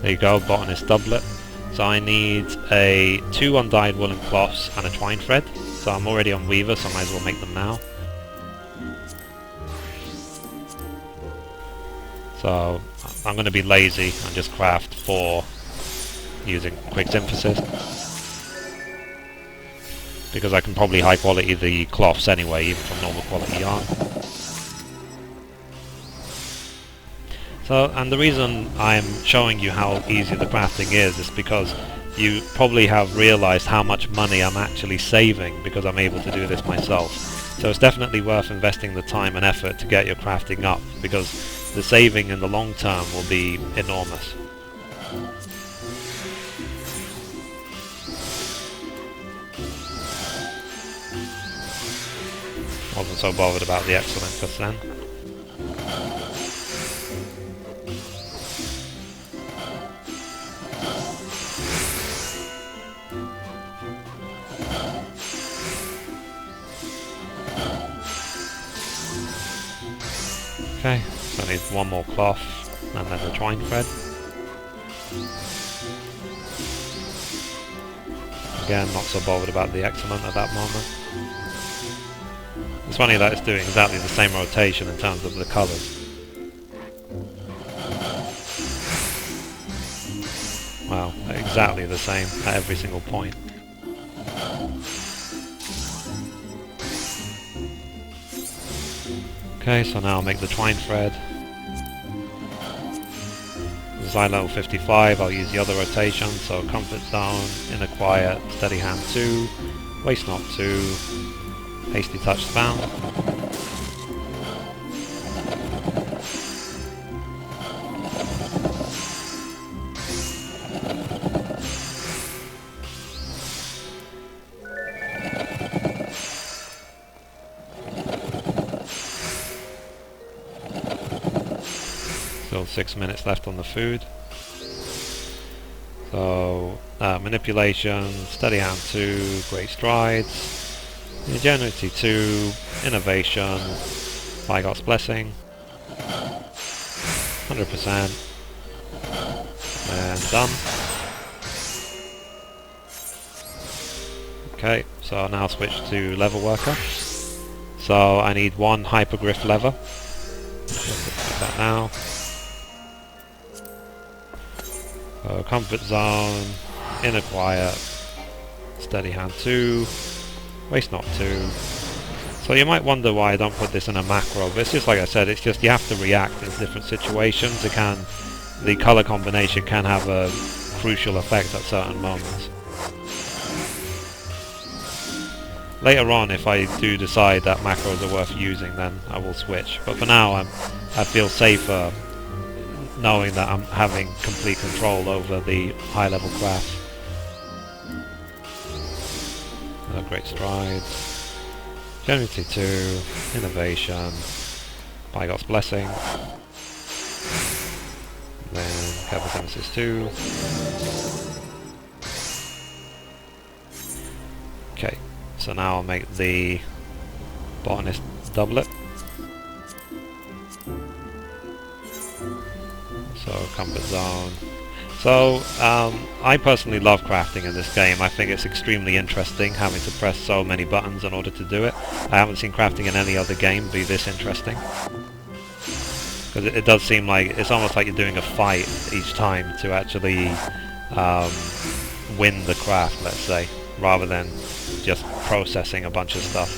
There you go, Botanist doublet. So I need 2 undyed woolen cloths and a twine thread. So I'm already on Weaver, so I might as well make them now. So I'm going to be lazy and just craft 4 using quick synthesis. Because I can probably high quality the cloths anyway, even from normal quality yarn. So, and the reason I'm showing you how easy the crafting is because you probably have realized how much money I'm actually saving because I'm able to do this myself. So it's definitely worth investing the time and effort to get your crafting up, because the saving in the long term will be enormous. Wasn't so bothered about the excellent just then. Okay, so I need 1 more cloth and then the twine thread. Again, not so bothered about the excellent at that moment. It's funny that it's doing exactly the same rotation in terms of the colours. Wow, exactly the same at every single point. Okay, so now I'll make the twine thread. Design level 55, I'll use the other rotation, so comfort zone, inner quiet, steady hand 2, waste knot 2, hasty touch span. Still 6 minutes left on the food. So manipulation, steady hand 2, great strides, ingenuity 2, innovation, Mygot's blessing, 100%, and done. Okay, so I'll now switch to Leatherworker. So I need 1 hypergriff leather. Like that now. Comfort zone, inner quiet, steady hand 2, waste knot 2. So you might wonder why I don't put this in a macro, but it's just like I said, it's just you have to react in different situations. The colour combination can have a crucial effect at certain moments. Later on, if I do decide that macros are worth using, then I will switch. But for now, I feel safer knowing that I'm having complete control over the high-level craft. Great strides. Generosity 2, innovation, Bygot's blessing, then Botanist 2. Okay, so now I'll make the Botanist doublet. So comfort zone. So I personally love crafting in this game. I think it's extremely interesting having to press so many buttons in order to do it. I haven't seen crafting in any other game be this interesting. Because it does seem like it's almost like you're doing a fight each time to actually win the craft, let's say, rather than just processing a bunch of stuff.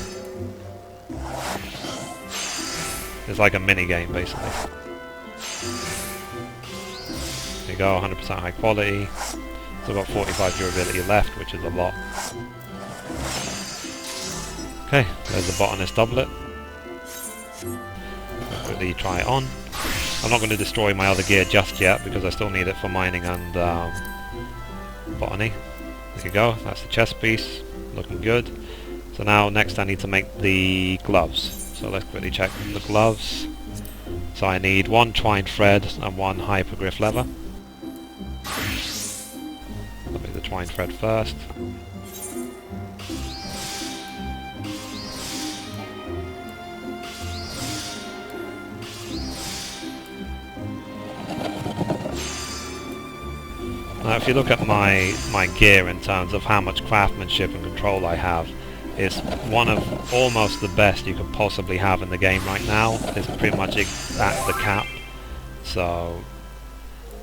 It's like a mini game basically. There you go, 100% high quality. Still got 45 durability left, which is a lot. Okay, there's the Botanist doublet. I'll quickly try it on. I'm not going to destroy my other gear just yet because I still need it for mining and botany. There you go, that's the chest piece, looking good. So now next I need to make the gloves. So let's quickly check the gloves. So I need 1 twine thread and 1 hypergriff leather. I'll make the twine thread first. Now if you look at my gear in terms of how much craftsmanship and control I have, it's one of almost the best you could possibly have in the game right now. It's pretty much at the cap. So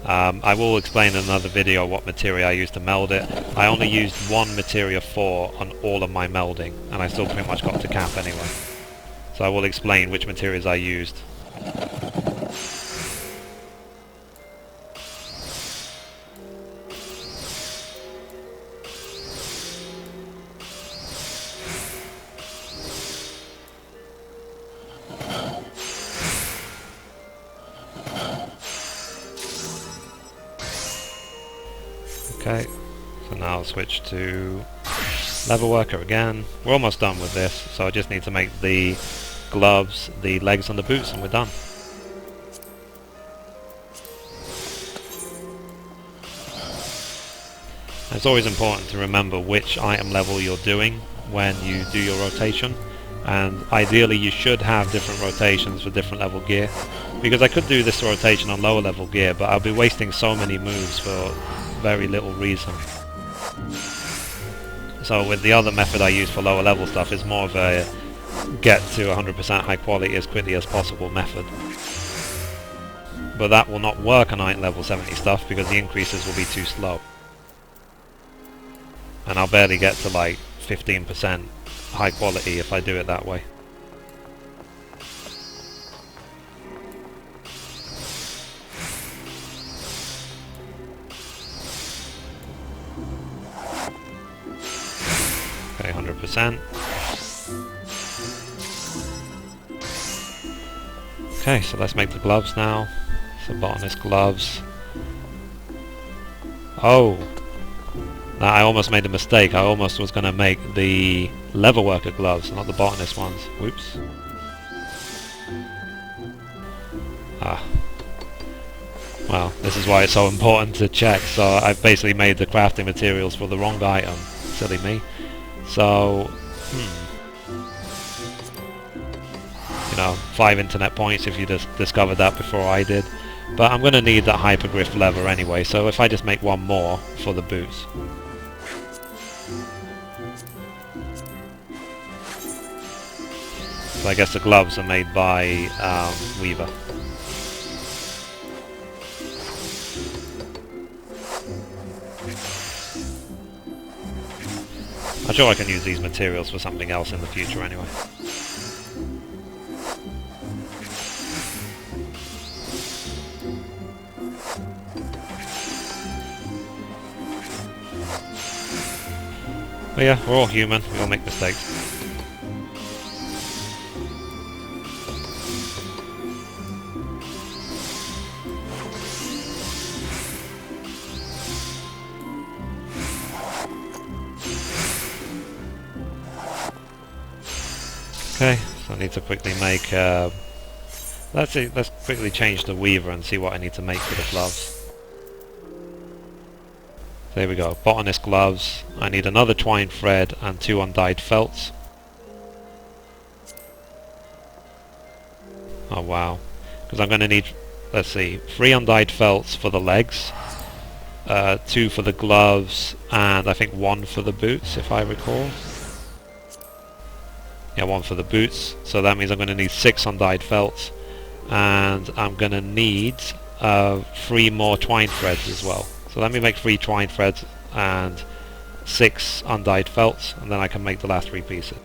I will explain in another video what material I used to meld it. I only used 1 Materia 4 on all of my melding, and I still pretty much got to cap anyway. So I will explain which materials I used. Okay, so now I'll switch to leather worker again. We're almost done with this, so I just need to make the gloves, the legs and the boots, and we're done. It's always important to remember which item level you're doing when you do your rotation, and ideally you should have different rotations for different level gear, because I could do this rotation on lower level gear, but I'll be wasting so many moves for very little reason. So with the other method I use for lower level stuff, is more of a get to 100% high quality as quickly as possible method. But that will not work on item level 70 stuff because the increases will be too slow. And I'll barely get to like 15% high quality if I do it that way. Okay, 100%. Okay, so let's make the gloves now. So Botanist gloves. Oh! Now I almost made a mistake. I almost was going to make the leather worker gloves, not the Botanist ones. Whoops. Ah. Well, this is why it's so important to check. So I've basically made the crafting materials for the wrong item. Silly me. So, you know, 5 internet points if you just discovered that before I did. But I'm going to need that hypergriff leather anyway, so if I just make 1 more for the boots. So I guess the gloves are made by Weaver. I'm sure I can use these materials for something else in the future anyway. But yeah, we're all human, we all make mistakes. Okay, so I need to quickly make, let's quickly change the weaver and see what I need to make for the gloves. There we go, Botanist gloves. I need another twine thread and 2 undyed felts. Oh wow, because I'm going to need, let's see, 3 undyed felts for the legs, 2 for the gloves, and I think 1 for the boots, if I recall. Yeah, 1 for the boots, so that means I'm going to need 6 undyed felts, and I'm going to need 3 more twine threads as well. So let me make 3 twine threads and 6 undyed felts, and then I can make the last 3 pieces.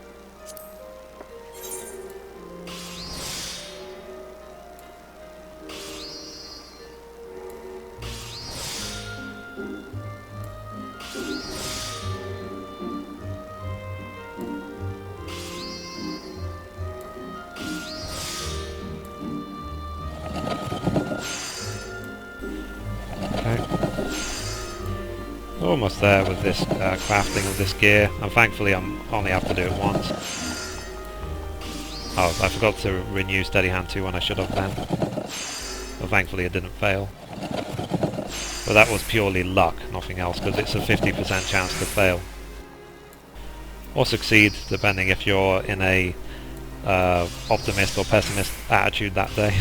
Almost there with this crafting of this gear, and thankfully I'm only have to do it once. Oh, I forgot to renew Steady Hand 2 when I should have then. But thankfully it didn't fail. But that was purely luck, nothing else, because it's a 50% chance to fail. Or succeed, depending if you're in a optimist or pessimist attitude that day.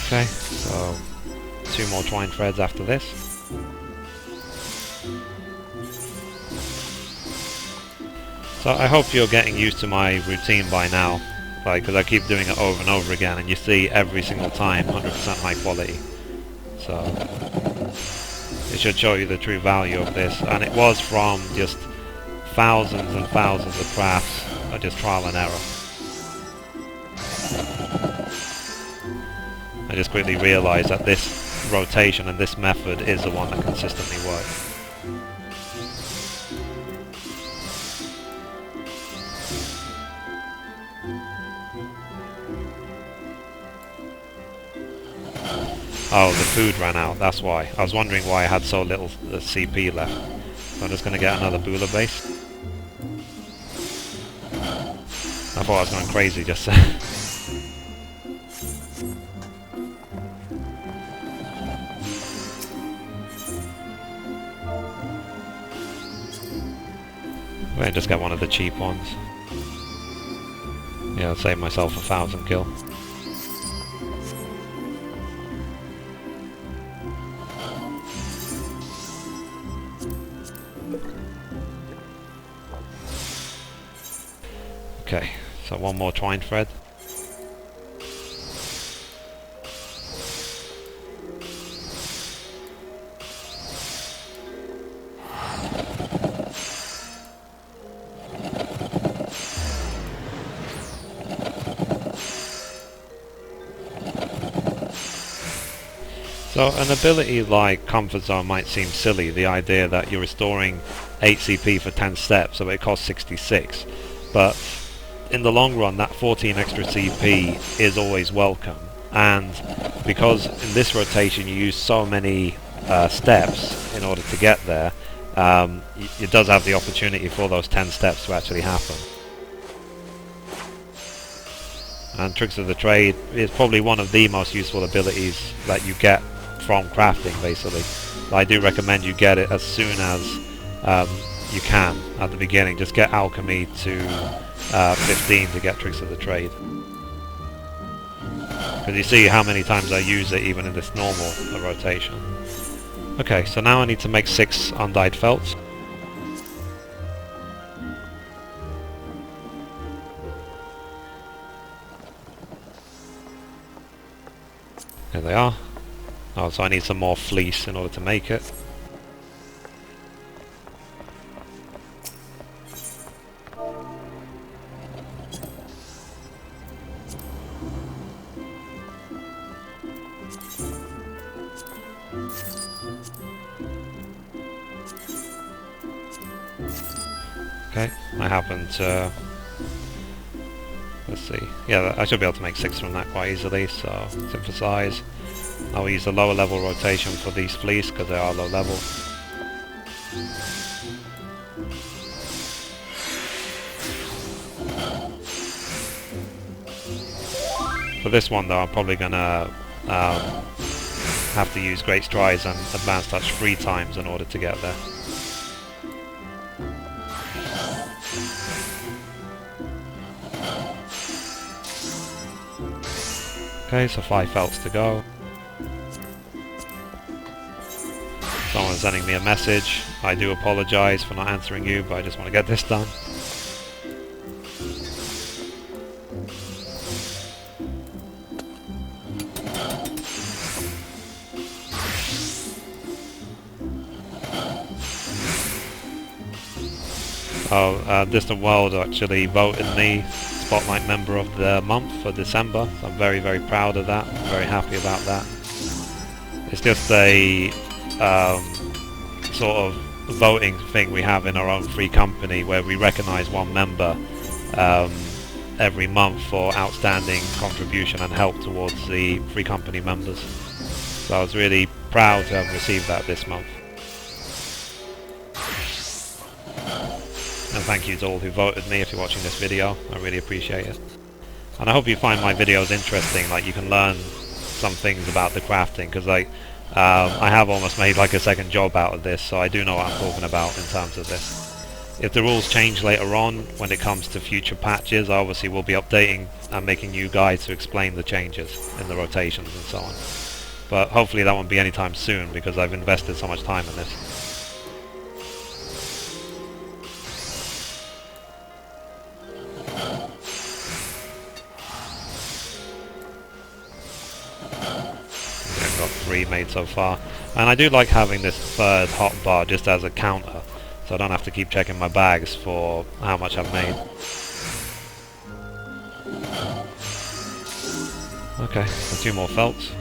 Okay, so 2 more twine threads after this. So I hope you're getting used to my routine by now, because I keep doing it over and over again, and you see every single time 100% high quality. So it should show you the true value of this, and it was from just thousands and thousands of crafts, just trial and error. I just quickly realised that this rotation and this method is the one that consistently works. Oh, the food ran out, that's why. I was wondering why I had so little CP left. So I'm just going to get another Bula base. I thought I was going crazy just then. I'll just get one of the cheap ones. Yeah, I'll save myself 1,000 gil. Okay, so 1 more twine thread. So an ability like Comfort Zone might seem silly, the idea that you're restoring 8 CP for 10 steps, so it costs 66. But in the long run, that 14 extra CP is always welcome. And because in this rotation you use so many steps in order to get there, it does have the opportunity for those 10 steps to actually happen. And Tricks of the Trade is probably one of the most useful abilities that you get from crafting, basically. I do recommend you get it as soon as you can at the beginning. Just get Alchemy to 15 to get Tricks of the Trade. Because you see how many times I use it even in this normal rotation. Okay, so now I need to make 6 undyed felts. There they are. Oh, so I need some more fleece in order to make it. Okay, I happen to... Let's see. Yeah, I should be able to make 6 from that quite easily, so synthesize. I'll use the lower level rotation for these fleece because they are low level. For this one though, I'm probably gonna have to use Great Strides and Advanced Touch 3 times in order to get there. Okay, so 5 felts to go. Someone's sending me a message. I do apologise for not answering you, but I just want to get this done. Distant World actually voted me Spotlight Member of the Month for December, so I'm very, very proud of that. I'm very happy about that. It's just a sort of voting thing we have in our own free company where we recognise one member every month for outstanding contribution and help towards the free company members. So I was really proud to have received that this month. And thank you to all who voted me if you're watching this video. I really appreciate it. And I hope you find my videos interesting, like you can learn some things about the crafting, because I have almost made like a second job out of this, so I do know what I'm talking about in terms of this. If the rules change later on when it comes to future patches, I obviously will be updating and making new guides to explain the changes in the rotations and so on. But hopefully that won't be anytime soon because I've invested so much time in this. Got 3 made so far, and I do like having this third hotbar just as a counter, so I don't have to keep checking my bags for how much I've made. Okay, so 2 more felts.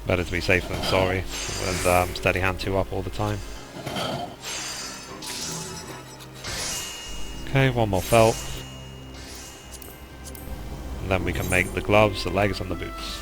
Better to be safe than sorry, with steady hand 2 up all the time. Okay, 1 more felt. And then we can make the gloves, the legs and the boots.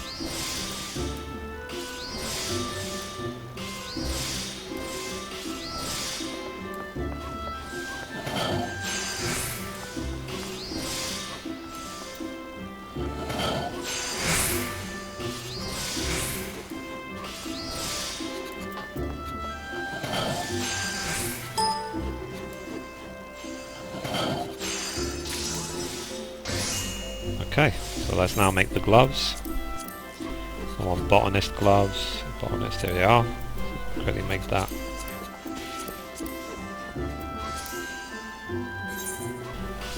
Okay, so let's now make the gloves. I want Botanist gloves. Botanist, here they are. Quickly make that.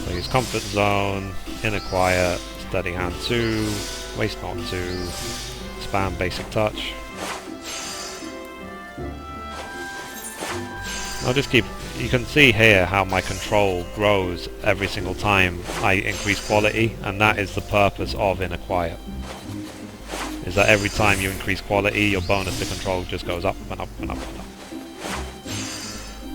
So use Comfort Zone, Inner Quiet, Steady Hand 2, Waste Not 2, Spam Basic Touch. I'll just keep... You can see here how my control grows every single time I increase quality, and that is the purpose of Inner Quiet. Is that every time you increase quality, your bonus to control just goes up and up and up and up.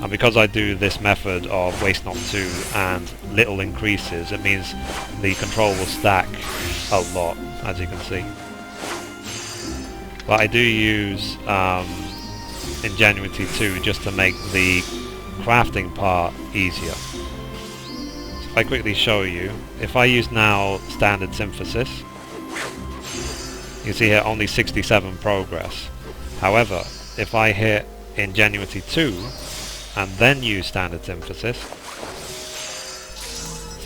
And because I do this method of Waste Not 2 and little increases, it means the control will stack a lot, as you can see. But I do use Ingenuity 2 just to make the crafting part easier. So if I quickly show you, if I use now Standard Synthesis, you see here only 67 progress. However, if I hit Ingenuity 2 and then use Standard Synthesis,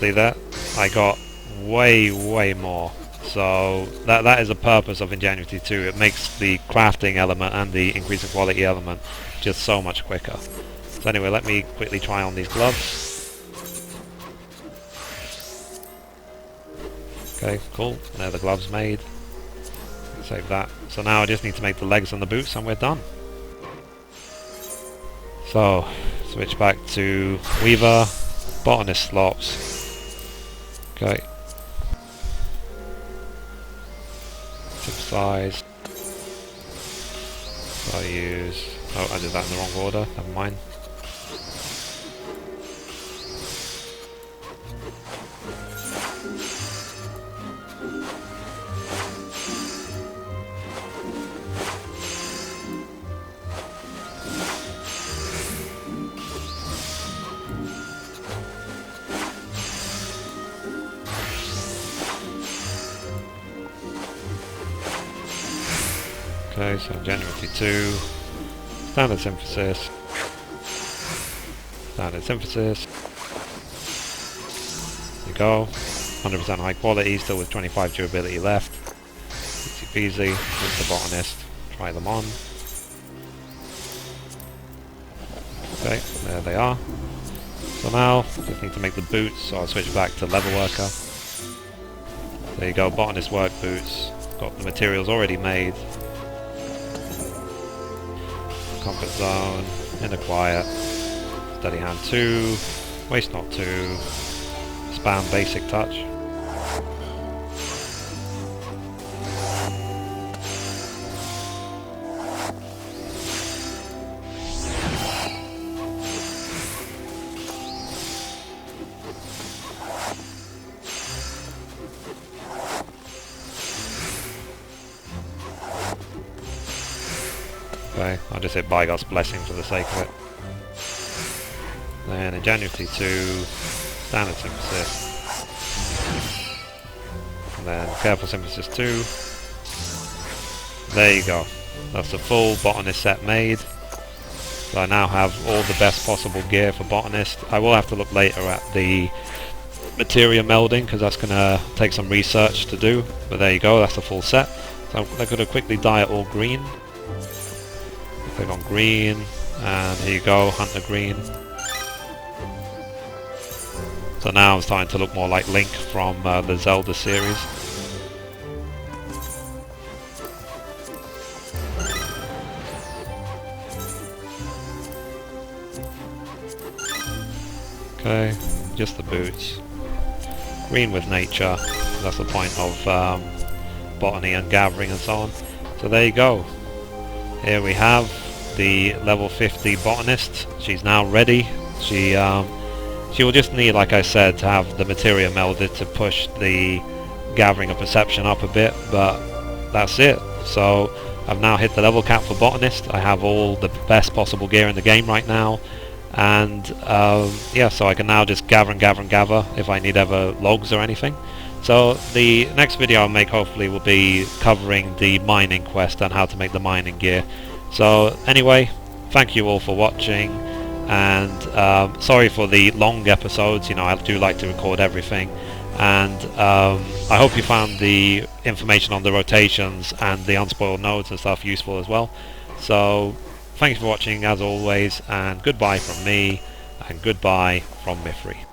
see that? I got way more. So that is the purpose of Ingenuity 2. It makes the crafting element and the increasing quality element just so much quicker. So anyway, let me quickly try on these gloves. Okay, cool. There the gloves made. Save that. So now I just need to make the legs and the boots and we're done. So, switch back to Weaver, Botanist slops. Okay. Size. So I use... oh, I did that in the wrong order, never mind. Okay, so Ingenuity 2, Standard Synthesis, Standard Synthesis, there you go, 100% high quality, still with 25 durability left, easy peasy, with the Botanist, try them on. Okay, there they are. So now, just need to make the boots, so I'll switch back to Leather Worker. There you go, Botanist work boots, got the materials already made. Comfort Zone, Inner Quiet, Steady Hand 2, Waste Not 2, Spam Basic Touch. Okay, I'll just hit Bygot's Blessing for the sake of it. Then Ingenuity 2, Standard Synthesis. And then Careful Synthesis 2. There you go. That's the full Botanist set made. So I now have all the best possible gear for Botanist. I will have to look later at the materia melding because that's going to take some research to do. But there you go, that's the full set. So I'm going to quickly dye it all green. Click on green, and here you go, Hunter Green. So now I'm starting to look more like Link from the Zelda series. Okay, just the boots. Green with nature, that's the point of botany and gathering and so on. So there you go. Here we have the level 50 Botanist. She's now ready. She will just need, like I said, to have the materia melded to push the gathering and perception up a bit, but that's it. So I've now hit the level cap for Botanist. I have all the best possible gear in the game right now, and yeah, so I can now just gather and gather and gather if I need ever logs or anything. So the next video I'll make hopefully will be covering the mining quest and how to make the mining gear. So anyway, thank you all for watching, and sorry for the long episodes, you know, I do like to record everything, and I hope you found the information on the rotations and the unspoiled nodes and stuff useful as well. So thank you for watching as always, and goodbye from me, and goodbye from Mithrie.